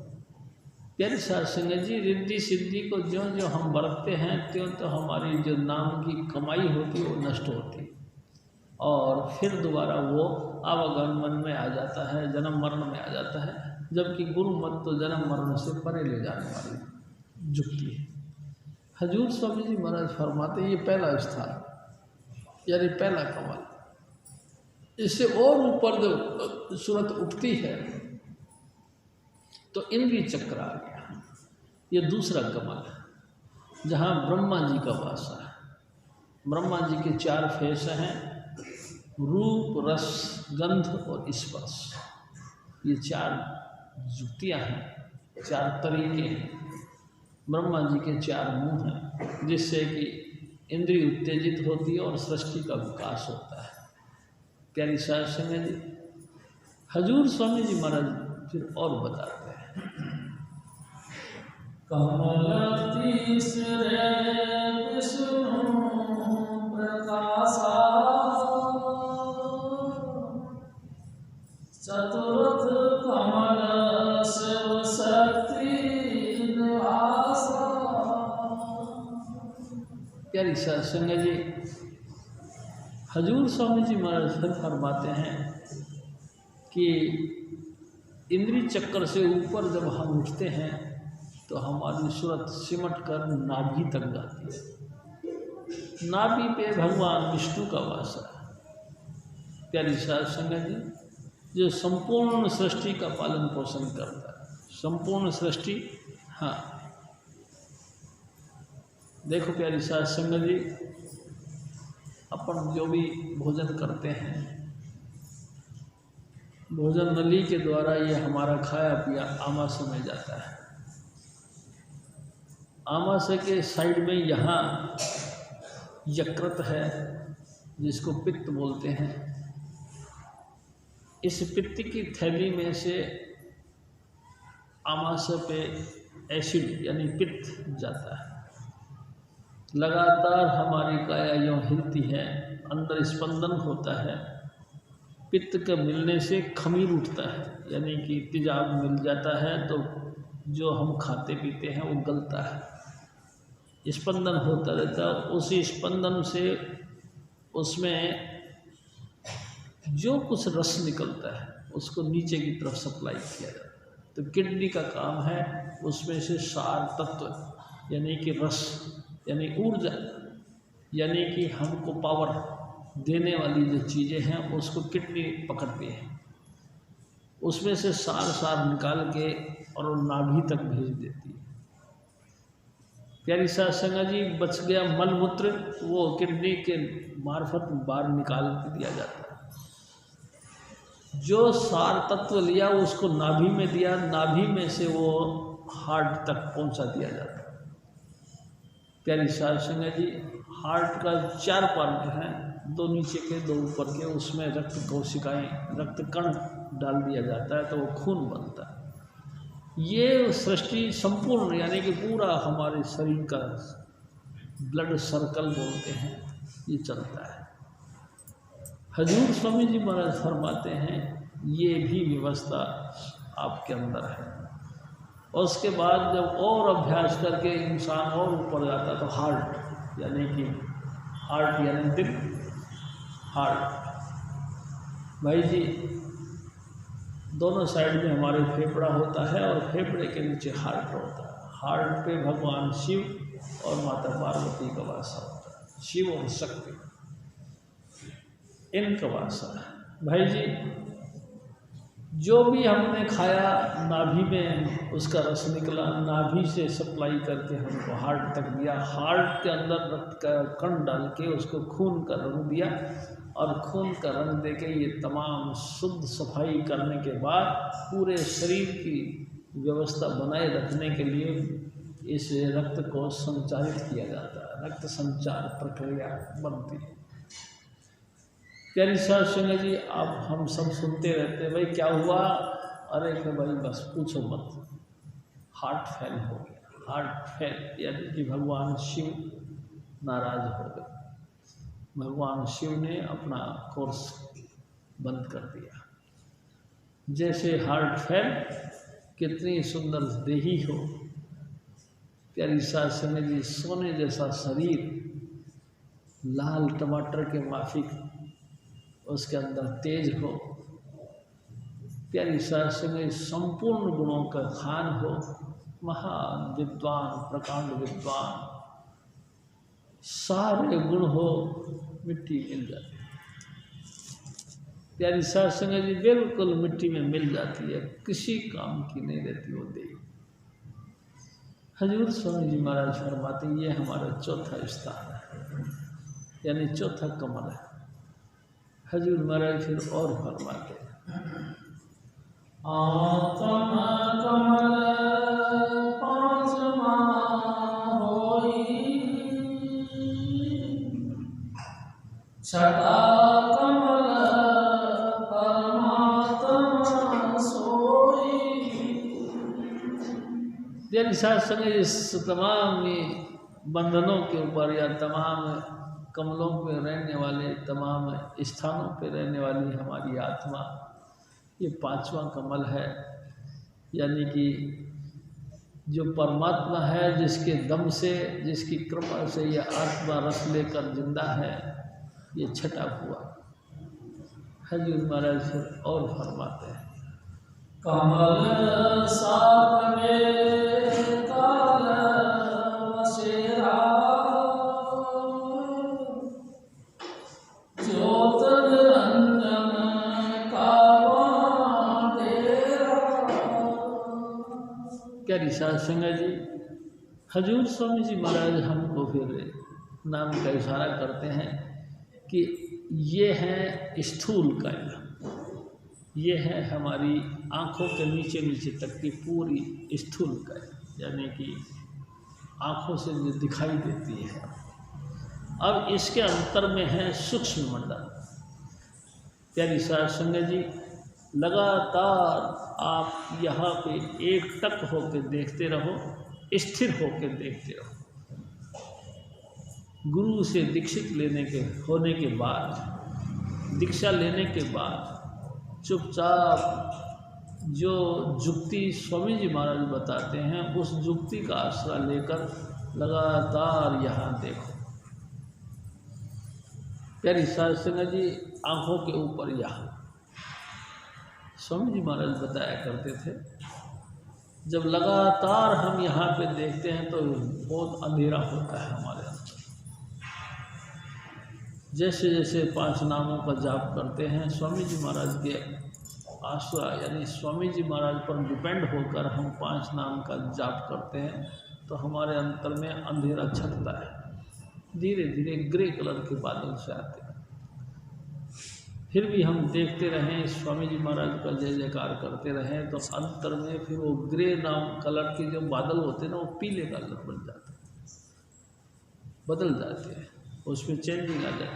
प्यारे साध संगत जी, रिद्धि सिद्धि को ज्यों ज्यों हम बरतते हैं त्यों तो हमारी जो नाम की कमाई होती है वो नष्ट होती है, और फिर दोबारा वो आवागमन मन में आ जाता है, जन्म मरण में आ जाता है। जबकि गुरु मत तो जन्म मरण से परे ले जाने वाली जुक्ति है। हजूर स्वामी जी महाराज फरमाते ये पहला स्थान यानी पहला कमल। इससे और ऊपर जो सूरत उठती है तो इंद्रिय चक्र आ गया। ये दूसरा कमल है जहाँ ब्रह्मा जी का वास है। ब्रह्मा जी के 4 फेस हैं, रूप रस गंध और स्पर्श। ये 4 जुक्तियाँ हैं, 4 तरीके हैं। ब्रह्मा जी के 4 मुँह हैं जिससे कि इंद्रिय उत्तेजित होती है और सृष्टि का विकास होता है। प्यारी साध संगत जी, हजूर स्वामी जी महाराज फिर और बताते हैं, कमल तीसरे विष्णु प्रकाशा चतुर्थ कमल शिव शक्ति निवासा। प्यारी साध संगत जी, हजूर स्वामी जी महाराज फिर फरमाते हैं कि इंद्रिय चक्कर से ऊपर जब हम उठते हैं तो हमारी सूरत सिमट कर नाभि तक जाती है। नाभि पे भगवान विष्णु का वास है। प्यारी साध संगत जी, जो संपूर्ण सृष्टि का पालन पोषण करता है, संपूर्ण सृष्टि। हाँ देखो प्यारी साध संगत जी, अपन जो भी भोजन करते हैं, भोजन नली के द्वारा ये हमारा खाया पिया आमाशय में जाता है। आमाशय के साइड में यहाँ यकृत है जिसको पित्त बोलते हैं। इस पित्त की थैली में से आमाशय पे एसिड यानी पित्त जाता है। लगातार हमारी काया यूँ हिलती है, अंदर स्पंदन होता है। पित्त के मिलने से खमीर उठता है, यानी कि तेजाब मिल जाता है तो जो हम खाते पीते हैं वो गलता है। स्पंदन होता रहता है, उसी स्पंदन से उसमें जो कुछ रस निकलता है उसको नीचे की तरफ सप्लाई किया जाता है। तो किडनी का काम है उसमें से सार तत्व यानी कि रस यानी ऊर्जा यानी कि हमको पावर देने वाली जो चीज़ें हैं उसको किडनी पकड़ती है, उसमें से सार निकाल के और वो नाभि तक भेज देती है। प्यारी साध संगत जी, बच गया मल मूत्र, वो किडनी के मार्फत बाहर निकाल के दिया जाता है। जो सार तत्व लिया उसको नाभि में दिया, नाभि में से वो हार्ट तक पहुंचा दिया जाता है। प्यारी साध संगत जी, हार्ट का 4 पार्ट हैं, 2 नीचे के 2 ऊपर के। उसमें रक्त कोशिकाएं, रक्त कण डाल दिया जाता है तो वो खून बनता है। ये सृष्टि संपूर्ण यानी कि पूरा हमारे शरीर का ब्लड सर्कल बोलते हैं, ये चलता है। हजूर स्वामी जी महाराज फरमाते हैं ये भी व्यवस्था आपके अंदर है। और उसके बाद जब और अभ्यास करके इंसान और ऊपर जाता है तो हार्ट यानी दिल, हार्ट। भाई जी, दोनों साइड में हमारे फेफड़ा होता है और फेफड़े के नीचे हार्ट होता है। हार्ट पे भगवान शिव और माता पार्वती का वासा होता है, शिव और शक्ति इनका वासा है। भाई जी, जो भी हमने खाया नाभि में उसका रस निकला, नाभि से सप्लाई करके हमको हार्ट तक दिया। हार्ट के अंदर रक्त का कण डाल के उसको खून का रंग दिया और खून का रंग देके ये तमाम शुद्ध सफाई करने के बाद पूरे शरीर की व्यवस्था बनाए रखने के लिए इस रक्त को संचारित किया जाता है। रक्त संचार प्रक्रिया बनती है। प्यारी साध संगत जी, आप हम सब सुनते रहते हैं भाई क्या हुआ, अरे कि भाई बस पूछो मत, हार्ट फेल हो गया। हार्ट फेल यानी कि भगवान शिव नाराज हो गए, भगवान शिव ने अपना कोर्स बंद कर दिया। जैसे हार्ट फेल, कितनी सुंदर देही हो। प्यारी साध संगत जी, सोने जैसा शरीर, लाल टमाटर के माफिक उसके अंदर तेज हो। प्यारी साध संगत, संपूर्ण गुणों का खान हो, महान विद्वान, प्रकांड विद्वान, सारे गुण हो, मिट्टी मिल जाती है। प्यारी साध संगत जी, बिल्कुल मिट्टी में मिल जाती है, किसी काम की नहीं रहती वो देही। हजूर स्वामी जी महाराज फरमाते ये हमारा चौथा स्थान है, यानी चौथा कमल है। हजूर महाराज फिर और फरमाते आत्मा कमल पांचवा होई, छठा कमल परमात्मा सोई। यानी साथ संग इस तमाम बंधनों के ऊपर या तमाम कमलों पे रहने वाले, तमाम स्थानों पे रहने वाली हमारी आत्मा, ये 5वां कमल है, यानी कि जो परमात्मा है, जिसके दम से, जिसकी कृपा से ये आत्मा रस लेकर जिंदा है, ये छठा हुआ। हजूर महाराज फिर और फरमाते हैं, कमल सामने काल बसेरा, ज्योत निरंजन कावा तेरा। क्या रिसाज संगत जी, हजूर स्वामी जी महाराज हमको फिर नाम का इशारा करते हैं कि ये है स्थूल काया, ये है हमारी आँखों के नीचे नीचे तक की पूरी स्थूल काया, यानी कि आँखों से जो दिखाई देती है। अब इसके अंतर में है सूक्ष्म मंडल। प्यारी साध संगत जी, लगातार आप यहाँ पे एक टक होकर देखते रहो, स्थिर होकर देखते रहो। गुरु से दीक्षित होने के बाद, दीक्षा लेने के बाद चुपचाप जो जुक्ति स्वामी जी महाराज बताते हैं, उस जुक्ति का आसरा लेकर लगातार यहाँ देखो। प्यारी साध संगत जी, आँखों के ऊपर यहाँ स्वामी जी महाराज बताया करते थे, जब लगातार हम यहाँ पे देखते हैं तो बहुत अंधेरा होता है हमारे अंदर। जैसे जैसे 5 नामों का जाप करते हैं, स्वामी जी महाराज के आसरा यानी स्वामी जी महाराज पर डिपेंड होकर हम 5 नाम का जाप करते हैं, तो हमारे अंतर में अंधेरा छटता है। धीरे धीरे ग्रे कलर के बादल से आते हैं। फिर भी हम देखते रहें, स्वामी जी महाराज का जय जयकार करते रहें, तो अंतर में फिर वो ग्रे नाम कलर के जो बादल होते हैं ना, वो पीले कलर बन जाते हैं, बदल जाते हैं, उसमें चेंजिंग आ जाती है।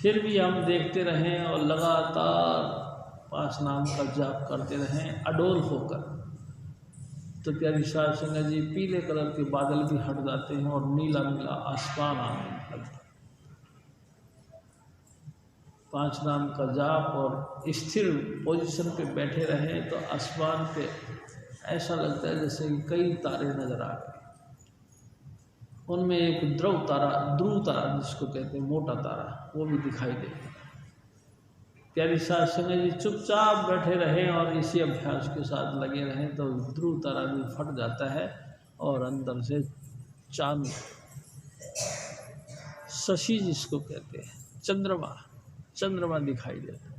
फिर भी हम देखते रहें और लगातार 5 नाम का जाप करते रहें अडोल होकर, तो प्यारी साध संगत जी, पीले कलर के बादल भी हट जाते हैं और नीला नीला आसमान आने लगता है। 5 नाम का जाप और स्थिर पोजीशन पे बैठे रहें तो आसमान पे ऐसा लगता है जैसे कि कई तारे नजर आ गए। उनमें एक ध्रुव तारा जिसको कहते हैं, मोटा तारा, वो भी दिखाई देता है। प्यारी साध संगत जी, चुपचाप बैठे रहें और इसी अभ्यास के साथ लगे रहें तो ध्रुव तारा भी फट जाता है और अंदर से चांद, शशि जिसको कहते हैं, चंद्रमा दिखाई देता है।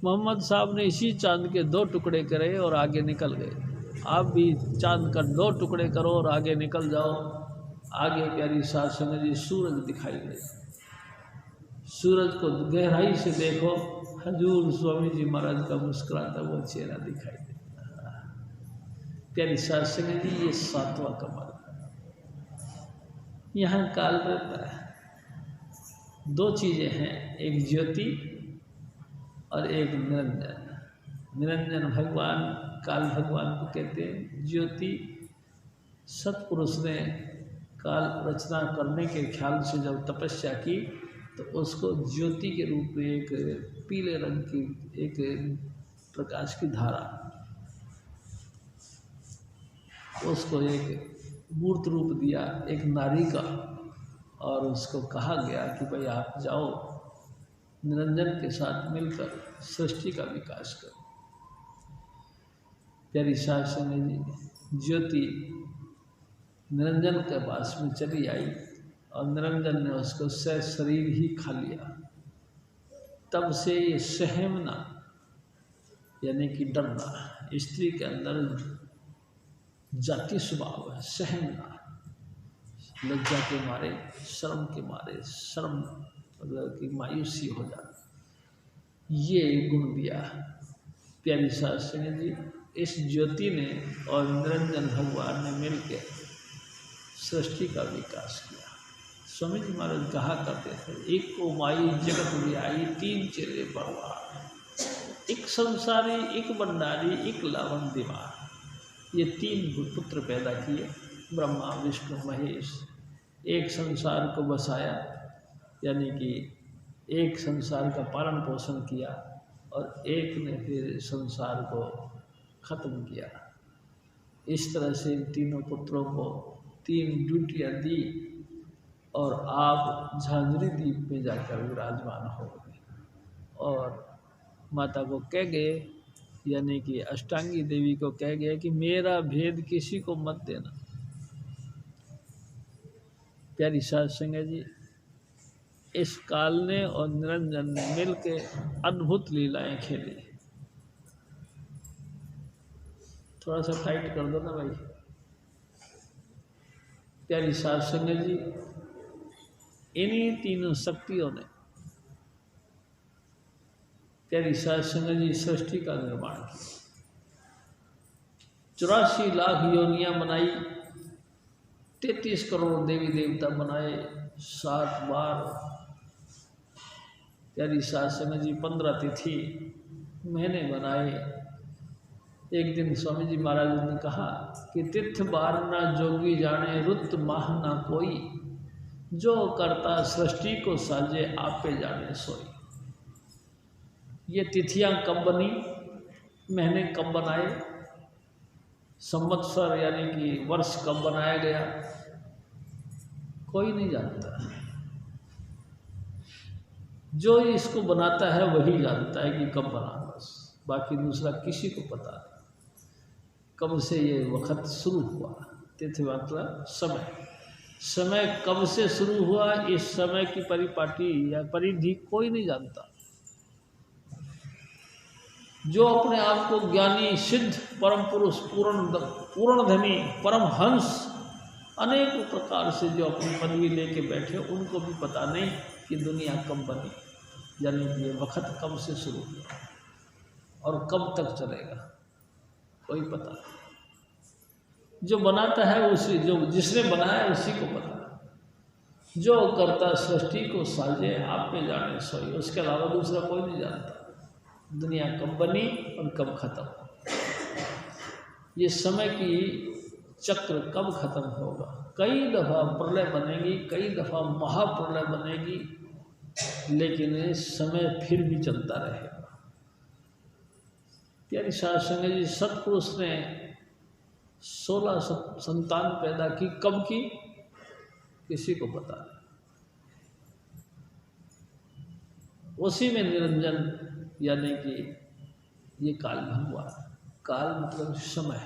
मोहम्मद साहब ने इसी चांद के 2 टुकड़े करे और आगे निकल गए। आप भी चांद का 2 टुकड़े करो और आगे निकल जाओ। आगे प्यारी साध संगत जी, सूरज दिखाई दे। सूरज को गहराई से देखो, हजूर स्वामी जी महाराज का मुस्कुराता वो चेहरा दिखाई देता। प्यारी साध संगत जी, ये 7वां कमल है। यहाँ काल रहता है। 2 चीज़ें हैं, एक ज्योति और एक निरंजन। निरंजन भगवान, काल भगवान को कहते हैं। ज्योति, सतपुरुष ने काल रचना करने के ख्याल से जब तपस्या की तो उसको ज्योति के रूप में एक पीले रंग की एक प्रकाश की धारा, उसको एक मूर्त रूप दिया, एक नारी का, और उसको कहा गया कि भाई आप जाओ निरंजन के साथ मिलकर सृष्टि का विकास करो। प्यारी साध संगत जी, ज्योति निरंजन के पास में चली आई और निरंजन ने उसको शरीर ही खा लिया। तब से ये सहमना यानी कि डरना, स्त्री के अंदर जाति स्वभाव है, सहमना, लज्जा के मारे, शर्म के मारे, शर्म मतलब कि मायूसी हो जाती, ये गुण दिया। प्यारी साध संगत जी, इस ज्योति ने और निरंजन भगवान ने मिलकर सृष्टि का विकास किया। स्वामी जी महाराज कहा करते थे, एक को माई जगत व्याई, 3 चेले परवार, एक संसारी, एक भंडारी, एक लावन दीवार। ये 3 पुत्र पैदा किए, ब्रह्मा विष्णु महेश। एक संसार को बसाया, यानी कि एक संसार का पालन पोषण किया, और एक ने फिर संसार को खत्म किया। इस तरह से इन तीनों पुत्रों को 3 ड्यूटियाँ दी और आप झांझरी द्वीप में जाकर विराजमान हो गए और माता को कह गए, यानी कि अष्टांगी देवी को कह गए कि मेरा भेद किसी को मत देना। प्यारी साध संगत जी, इस काल ने और निरंजन ने मिल के अद्भुत लीलाएं खेली। थोड़ा सा टाइट कर दो ना भाई। प्यारी साध संगत जी, इन्हीं तीनों शक्तियों ने प्यारी साध संगत जी सृष्टि का निर्माण किया। 84 लाख योनियां बनाई, 33 करोड़ देवी देवता बनाए, 7 बार प्यारी साध संगत जी 15 तिथि महीने बनाए। एक दिन स्वामी जी महाराज ने कहा कि तिथ बार ना जोगी जाने, रुत माह ना कोई, जो करता सृष्टि को साजे, आपे जाने सोई। ये तिथियां कब बनी, महीने कब बनाए, संवत्सर यानी कि वर्ष कब बनाया गया, कोई नहीं जानता। जो इसको बनाता है वही जानता है कि कब बना, बस बाकी दूसरा किसी को पता नहीं कब से ये वक्त शुरू हुआ। तिथि मतलब समय, समय कब से शुरू हुआ, इस समय की परिपाटी या परिधि कोई नहीं जानता। जो अपने आप को ज्ञानी, सिद्ध, परम पुरुष, पूर्ण धनी, परम हंस, अनेक प्रकार से जो अपनी पदवी लेके बैठे, उनको भी पता नहीं कि दुनिया कब बनी, यानी कि ये वक्त कब से शुरू हुआ और कब तक चलेगा, कोई पता नहीं। जो बनाता है उसी, जो जिसने बनाया उसी को पता। जो करता सृष्टि को साजे, आप में जाने सोई, उसके अलावा दूसरा कोई नहीं जानता दुनिया कब बनी और कब खत्म। ये समय की चक्र कब खत्म होगा। कई दफ़ा प्रलय बनेगी, कई दफ़ा महाप्रलय बनेगी, लेकिन ये समय फिर भी चलता रहेगा। प्यारी साध संगत जी, सतपुरुष ने 16 संतान पैदा की, कब की किसी को पता नहीं। उसी में निरंजन यानी कि ये काल भंगुआ, काल मतलब समय,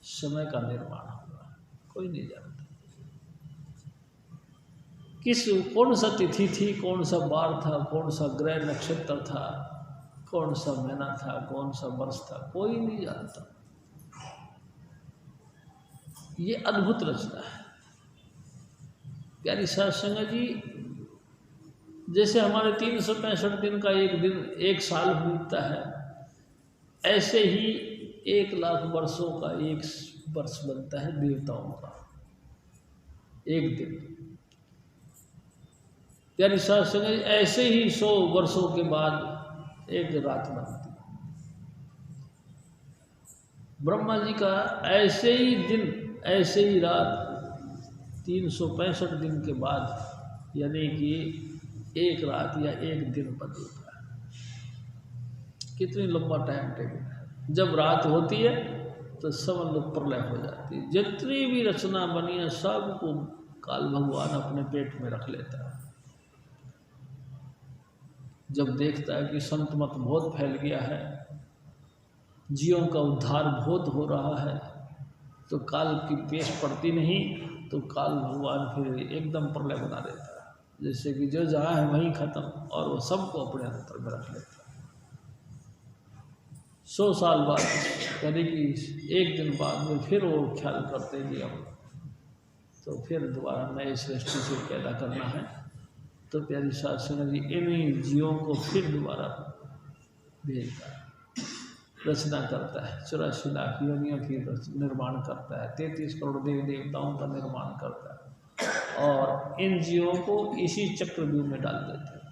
समय का निर्माण हुआ, कोई नहीं जानता। कौन सा तिथि थी, कौन सा बार था, कौन सा ग्रह नक्षत्र था, कौन सा महीना था, कौन सा वर्ष था, कोई नहीं जानता। ये अद्भुत रचना है। प्यारी साध संगत जी, जैसे हमारे 365 दिन का एक साल बीतता है, ऐसे ही 1 लाख वर्षों का एक वर्ष बनता है देवताओं का एक दिन। प्यारी साध संगत, ऐसे ही 100 वर्षों के बाद एक रात बनती है। ब्रह्मा जी का ऐसे ही दिन, ऐसे ही रात 365 दिन के बाद, यानी कि एक रात या एक दिन बदलता है। कितनी लंबा टाइम टेबल है। जब रात होती है तो समझ लो प्रलय हो जाती है। जितनी भी रचना बनी है सबको काल भगवान अपने पेट में रख लेता है। जब देखता है कि संत मत बहुत फैल गया है, जीवों का उद्धार बहुत हो रहा है, तो काल की पेश पड़ती नहीं, तो काल भगवान फिर एकदम प्रलय बना देता है। जैसे कि जो जहाँ है वहीं खत्म, और वो सबको अपने अंतर में रख लेता है। 100 साल बाद, यानी कि एक दिन बाद में फिर वो ख्याल करते कि हम तो फिर दोबारा नए सृष्टि से पैदा करना है। तो प्यारी साध संगत जी, इन्हीं जीवों को फिर दोबारा भेजता है, रचना करता है। 84 लाख योनियों की निर्माण करता है, 33 करोड़ देवी देवताओं का निर्माण करता है, और इन जीवों को इसी चक्रव्यूह में डाल देते हैं।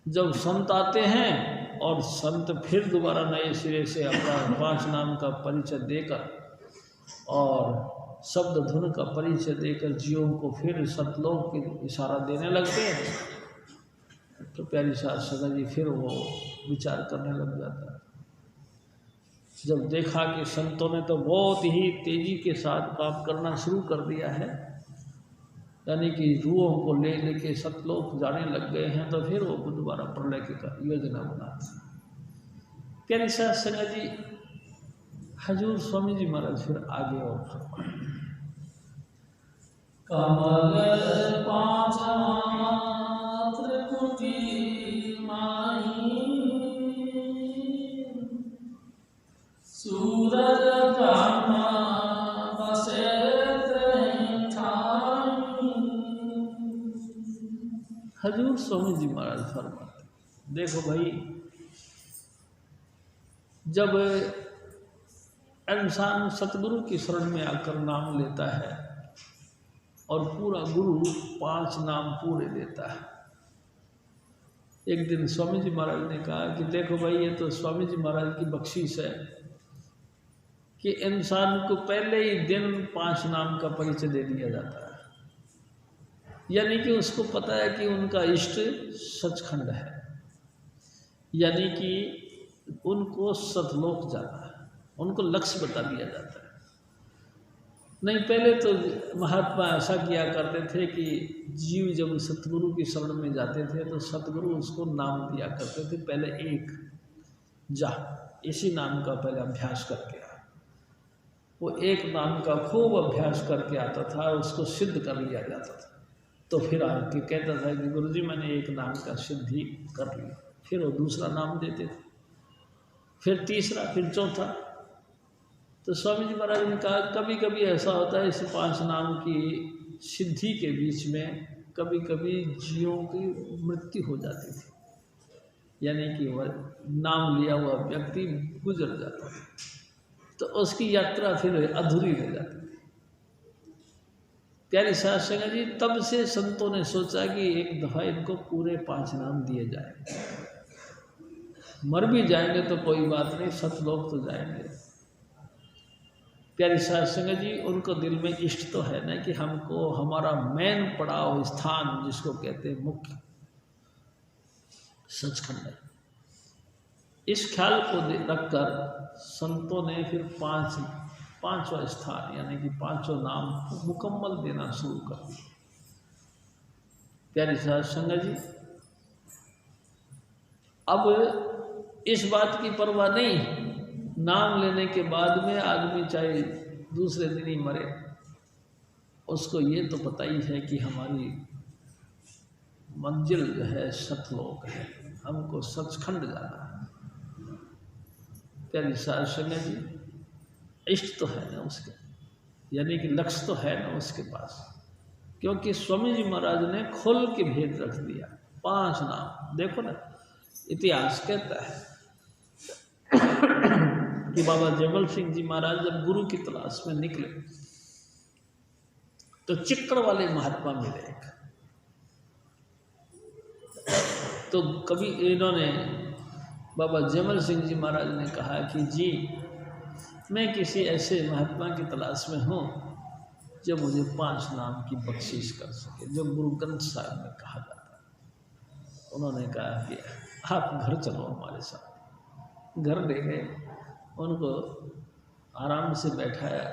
जब संत आते हैं और संत फिर दोबारा नए सिरे से अपना 5 नाम का परिचय देकर और शब्द धुन का परिचय देकर जीवों को फिर सतलोक की इशारा देने लगते हैं, तो प्यारी सास सदा जी फिर वो विचार करने लग जाता है। जब देखा कि संतों ने तो बहुत ही तेजी के साथ काम करना शुरू कर दिया है, यानी कि रूहों को ले लेके सतलोक जाने लग गए हैं, तो फिर वो दोबारा प्रलय की योजना बनाते। प्यारी सास संगत जी, हजूर स्वामी जी महाराज फिर आगे और कमल पाँच त्रिपुटी माई, सूरज ब्रह्मा बसे त्रिठाई। हजूर स्वामी जी महाराज फरमाते, देखो भाई, जब इंसान सतगुरु की शरण में आकर नाम लेता है और पूरा गुरु 5 नाम पूरे देता है। एक दिन स्वामी जी महाराज ने कहा कि देखो भाई, ये तो स्वामी जी महाराज की बख्शीश है कि इंसान को पहले ही दिन 5 नाम का परिचय दे दिया जाता है, यानी कि उसको पता है कि उनका इष्ट सचखंड है, यानी कि उनको सतलोक जाना है, उनको लक्ष्य बता दिया जाता है। नहीं, पहले तो महात्मा ऐसा किया करते थे कि जीव जब सतगुरु की शरण में जाते थे तो सतगुरु उसको नाम दिया करते थे, पहले एक जा, इसी नाम का पहले अभ्यास करके आ। वो एक नाम का खूब अभ्यास करके आता था, उसको सिद्ध कर लिया जाता था, तो फिर आके कहता था कि गुरुजी मैंने एक नाम का सिद्धि कर लिया। फिर वो दूसरा नाम देते थे, फिर तीसरा, फिर चौथा। तो स्वामी जी महाराज ने कहा कभी कभी ऐसा होता है, इस 5 नाम की सिद्धि के बीच में कभी कभी जीवों की मृत्यु हो जाती थी, यानी कि वह नाम लिया हुआ व्यक्ति गुजर जाता था, तो उसकी यात्रा फिर अधूरी रह जाती थी। प्यारी सास संगत जी, तब से संतों ने सोचा कि एक दफ़ा इनको पूरे 5 नाम दिए जाए। मर भी जाएंगे तो कोई बात नहीं, सतलोक तो जाएंगे। प्यारी सास संगत जी, उनको दिल में इष्ट तो है ना कि हमको हमारा मेन पड़ाव स्थान जिसको कहते हैं मुख्य सचखंड है, इस ख्याल को रखकर संतों ने फिर 5वां स्थान यानी कि 5 नाम मुकम्मल देना शुरू कर दिया। प्यारी सास संगत जी, अब इस बात की परवाह नहीं, नाम लेने के बाद में आदमी चाहे दूसरे दिन ही मरे, उसको ये तो पता ही है कि हमारी मंजिल जो है सतलोक है, हमको सचखंड जाना है। प्यारी सास संगत जी, इष्ट तो है ना उसके, यानी कि लक्ष्य तो है ना उसके पास, क्योंकि स्वामी जी महाराज ने खोल के भेद रख दिया। 5 नाम देखो ना, इतिहास कहता है कि बाबा जयमल सिंह जी महाराज जब गुरु की तलाश में निकले तो चिक्कड़ वाले महात्मा मिले एक। तो कभी इन्होंने बाबा जयमल सिंह जी महाराज ने कहा कि जी मैं किसी ऐसे महात्मा की तलाश में हूँ जो मुझे 5 नाम की बख्शीश कर सके, जो गुरु ग्रंथ साहिब में कहा जाता है। उन्होंने कहा कि आप घर चलो हमारे साथ। घर ले गए, उनको आराम से बैठाया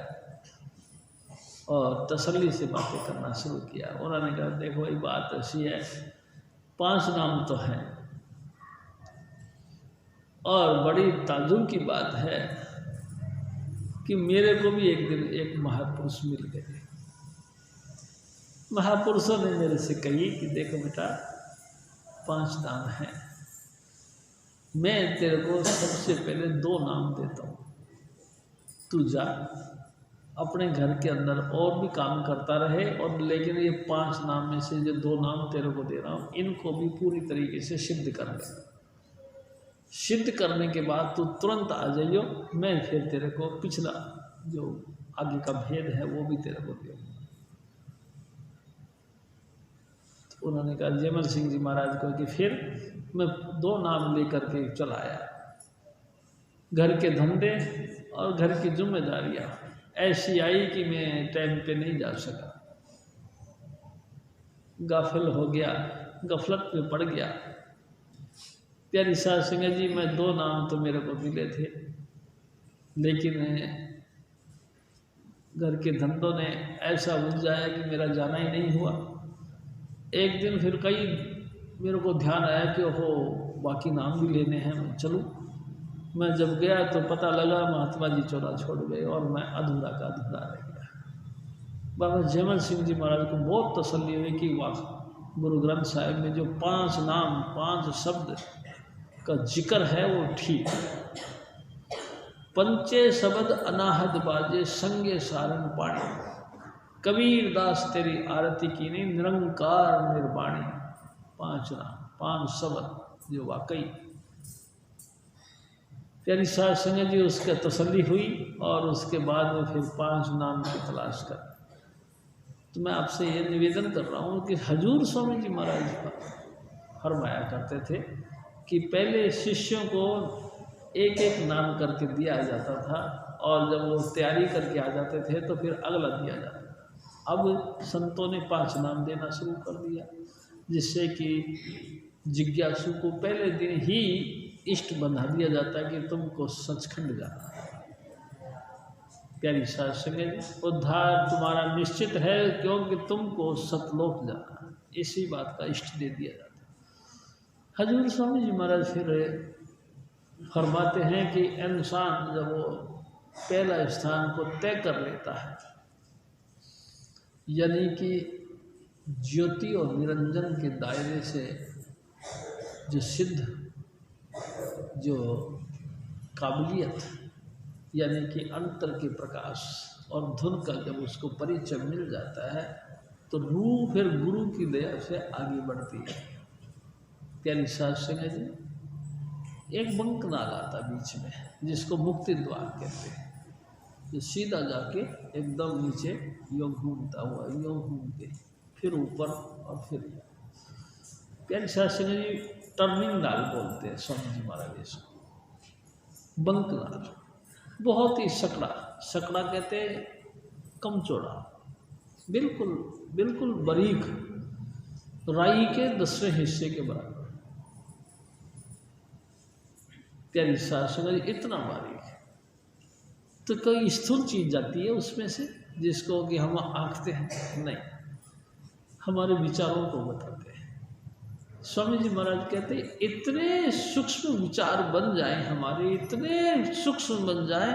और तसल्ली से बातें करना शुरू किया। उन्होंने कहा देखो ये बात ऐसी है, 5 नाम तो हैं और बड़ी ताजुब की बात है कि मेरे को भी एक दिन एक महापुरुष मिल गए। महापुरुषों ने मेरे से कही कि देखो बेटा 5 नाम हैं, मैं तेरे को सबसे पहले 2 नाम देता हूँ, तू जा अपने घर के अंदर और भी काम करता रहे, और लेकिन ये 5 नाम में से जो 2 नाम तेरे को दे रहा हूँ इनको भी पूरी तरीके से सिद्ध कर ले। सिद्ध करने के बाद तू तुरंत आ जाइयो, मैं फिर तेरे को पिछला जो आगे का भेद है वो भी तेरे को दूँगा। तो उन्होंने कहा जयमल सिंह जी महाराज को कि फिर मैं 2 नाम लेकर के चला आया। घर के धंधे और घर की जिम्मेदारियाँ ऐसी आई कि मैं टाइम पे नहीं जा सका, गाफिल हो गया, गफलत में पड़ गया। प्यारी सास संगत जी, मैं 2 नाम तो मेरे को मिले थे, लेकिन घर के धंधों ने ऐसा उलझाया कि मेरा जाना ही नहीं हुआ। एक दिन फिर कई मेरे को ध्यान आया कि ओहो बाकी नाम भी लेने हैं, मैं चलूँ। मैं जब गया तो पता लगा महात्मा जी चौरा छोड़ गए और मैं अधूरा का अधूरा रह गया। बाबा जयमल सिंह जी महाराज को बहुत तसल्ली हुई कि वाह, गुरु ग्रंथ साहिब में जो 5 नाम 5 शब्द का जिक्र है वो ठीक। पंचे शब्द अनाहद बाजे संगे सारंग पाणी, कबीर दास तेरी आरती की नहीं निरंकार निर्वाणी। 5 नाम 5 शब्द जो वाकई प्यारी साध संगत जी उसका तसल्ली हुई और उसके बाद में फिर 5 नाम की तलाश कर। तो मैं आपसे ये निवेदन कर रहा हूँ कि हजूर स्वामी जी महाराज फरमाया करते थे कि पहले शिष्यों को एक एक नाम करके दिया जाता था और जब वो तैयारी करके आ जाते थे तो फिर अगला दिया जाता था। अब संतों ने 5 नाम देना शुरू कर दिया, जिससे कि जिज्ञासु को पहले दिन ही इष्ट बंधा दिया जाता है कि तुमको सचखंड जाना है। प्यारी साध संगत, उद्धार तुम्हारा निश्चित है क्योंकि तुमको सतलोक जाना है, इसी बात का इष्ट दे दिया जाता है। हजूर स्वामी जी महाराज फिर फरमाते हैं कि इंसान जब वो पहला स्थान को तय कर लेता है, यानी कि ज्योति और निरंजन के दायरे से जो सिद्ध जो काबिलियत यानी कि अंतर के प्रकाश और धुन का जब उसको परिचय मिल जाता है तो रूह फिर गुरु की दया से आगे बढ़ती है। प्यारी साध संगत जी, एक बंक नाला आता बीच में जिसको मुक्ति द्वार कहते हैं, जो सीधा जाके एकदम नीचे योग घूमता हुआ योग घूम के फिर ऊपर और फिर। प्यारी साध संगत जी, टर्निंग नाल बोलते हैं स्वामी जी महाराज इसको, बंक नाल। बहुत ही सकड़ा, सकड़ा कहते हैं कम चौड़ा, बिल्कुल बिल्कुल बारीक, राई के 10वें हिस्से के बराबर। प्यारी साध संगत, इतना बारीक तो कोई स्थूल चीज जाती है उसमें से जिसको कि हम आंकते हैं, नहीं, हमारे विचारों को बताते हैं। स्वामी जी महाराज कहते हैं इतने सूक्ष्म विचार बन जाए हमारे, इतने सूक्ष्म बन जाए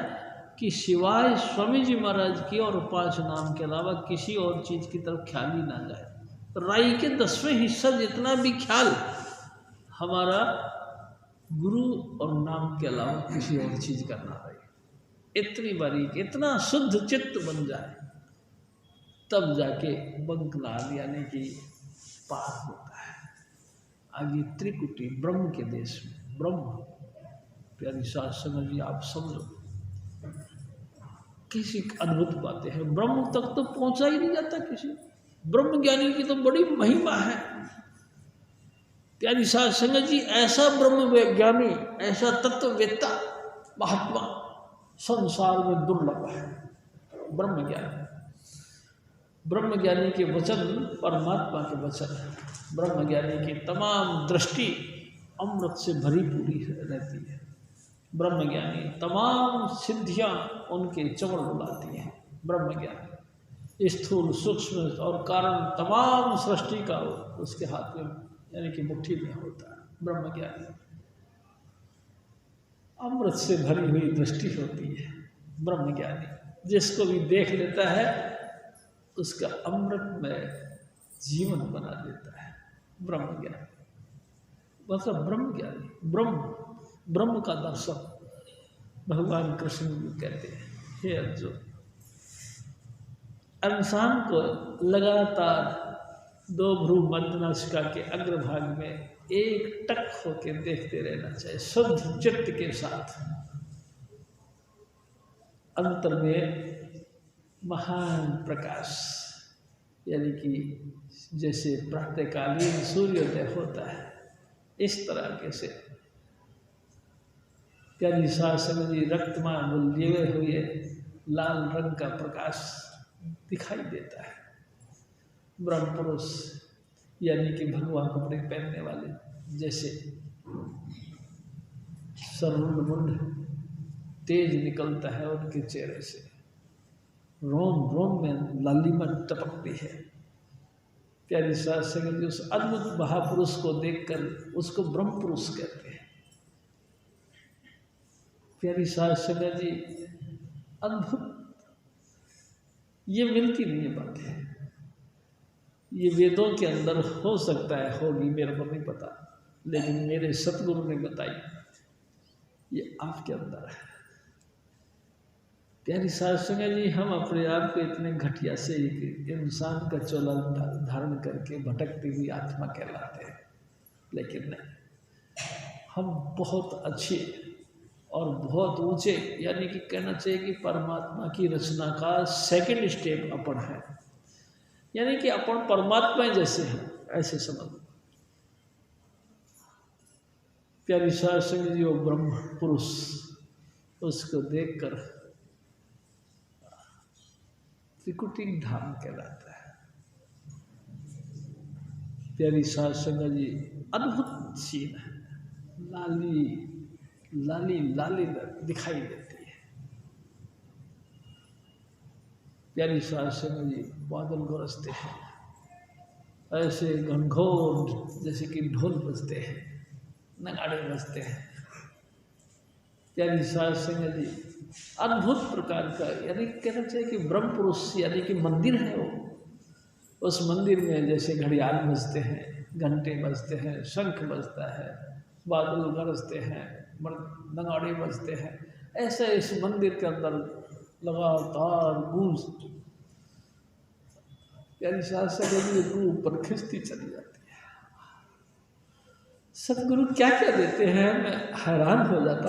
कि सिवाय स्वामी जी महाराज की और 5 नाम के अलावा किसी और चीज़ की तरफ ख्याल ही ना जाए। राई के 10वें हिस्सा जितना भी ख्याल हमारा गुरु और नाम के अलावा किसी और चीज़ का ना रहे, इतनी बारीक, इतना शुद्ध चित्त बन जाए, तब जाके बंकनाल यानी कि पार होता है आगे त्रिकुटी ब्रह्म के देश में। ब्रह्म, प्यारी साध संगत जी, आप समझो किसी अद्भुत बातें हैं, ब्रह्म तक तो पहुंचा ही नहीं जाता किसी। ब्रह्म ज्ञानी की तो बड़ी महिमा है। प्यारी साध संगत जी, ऐसा ब्रह्म ज्ञानी, ऐसा तत्ववेत्ता महात्मा संसार में दुर्लभ है। ब्रह्म ज्ञानी, ब्रह्म ज्ञानी के वचन परमात्मा के वचन है। ब्रह्म ज्ञानी की तमाम दृष्टि अमृत से भरी पूरी रहती है। ब्रह्म ज्ञानी तमाम सिद्धियां उनके चमड़ बुलाती हैं। ब्रह्म ज्ञानी स्थूल सूक्ष्म और कारण तमाम सृष्टि का उसके हाथ में यानी कि मुट्ठी में होता है। ब्रह्म ज्ञानी अमृत से भरी हुई दृष्टि होती है। ब्रह्म ज्ञानी जिसको भी देख लेता है उसका अमृत में जीवन बना देता है। ब्रह्म ज्ञानी मतलब ब्रह्म ज्ञानी, ब्रह्म का दर्शन भगवान कृष्ण भी कहते हैं। हे अर्जुन, इंसान को लगातार 2 भ्रू मध्य नासिका के अग्रभाग में एक टक होके देखते रहना चाहिए शुद्ध चित्त के साथ। अंतर में महान प्रकाश यानी कि जैसे प्रातःकालीन सूर्योदय होता है, इस तरह के से प्यारी साध संगत जी रक्तमान लिए हुए लाल रंग का प्रकाश दिखाई देता है। ब्रह्म पुरुष यानी कि भगवान कपड़े पहनने वाले जैसे सरमुंड तेज निकलता है उनके चेहरे से, रोम रोम में लालिमा टपकती है। प्यारी साध संगत जी, उस अद्भुत महापुरुष को देखकर उसको ब्रह्म पुरुष कहते हैं। प्यारी साध संगत जी, अद्भुत, ये मिलती नहीं है बातें। ये वेदों के अंदर हो सकता है होगी, मेरे को नहीं पता, लेकिन मेरे सतगुरु ने बताई ये आपके अंदर है। प्यारी साध संगत जी, हम अपने आप को इतने घटिया से एक इंसान का चोला धारण करके भटकती हुई आत्मा कहलाते हैं, लेकिन नहीं, हम बहुत अच्छे और बहुत ऊंचे, यानी कि कहना चाहिए कि परमात्मा की रचना का सेकंड स्टेप अपन है, यानी कि अपन परमात्मा जैसे हैं, ऐसे समझ। प्यारी साध संगत जी, वो ब्रह्म पुरुष, उसको देखकर त्रिकुटी धाम कहलाता है। प्यारी साध संगत जी, अद्भुत सीन है, लाली लाली लाली दिखाई देती है। प्यारी साध संगत जी, बादल गरजते हैं, ऐसे घनघोर जैसे कि ढोल बजते हैं, नगाड़े बजते हैं। प्यारी साध संगत जी, अद्भुत प्रकार का, यानी कहना चाहिए कि ब्रह्म पुरुष, यानी कि मंदिर है वो। उस मंदिर में जैसे घड़ियाल बजते हैं, घंटे बजते हैं, शंख बजता है, बादल गरजते हैं, नगाड़े बजते हैं, ऐसे इस मंदिर के अंदर लगातार गूंज। प्यारी साध संगत जी, रूह ऊपर खिंचती चली जाती है। सतगुरु क्या क्या देते हैं, मैं हैरान हो जाता।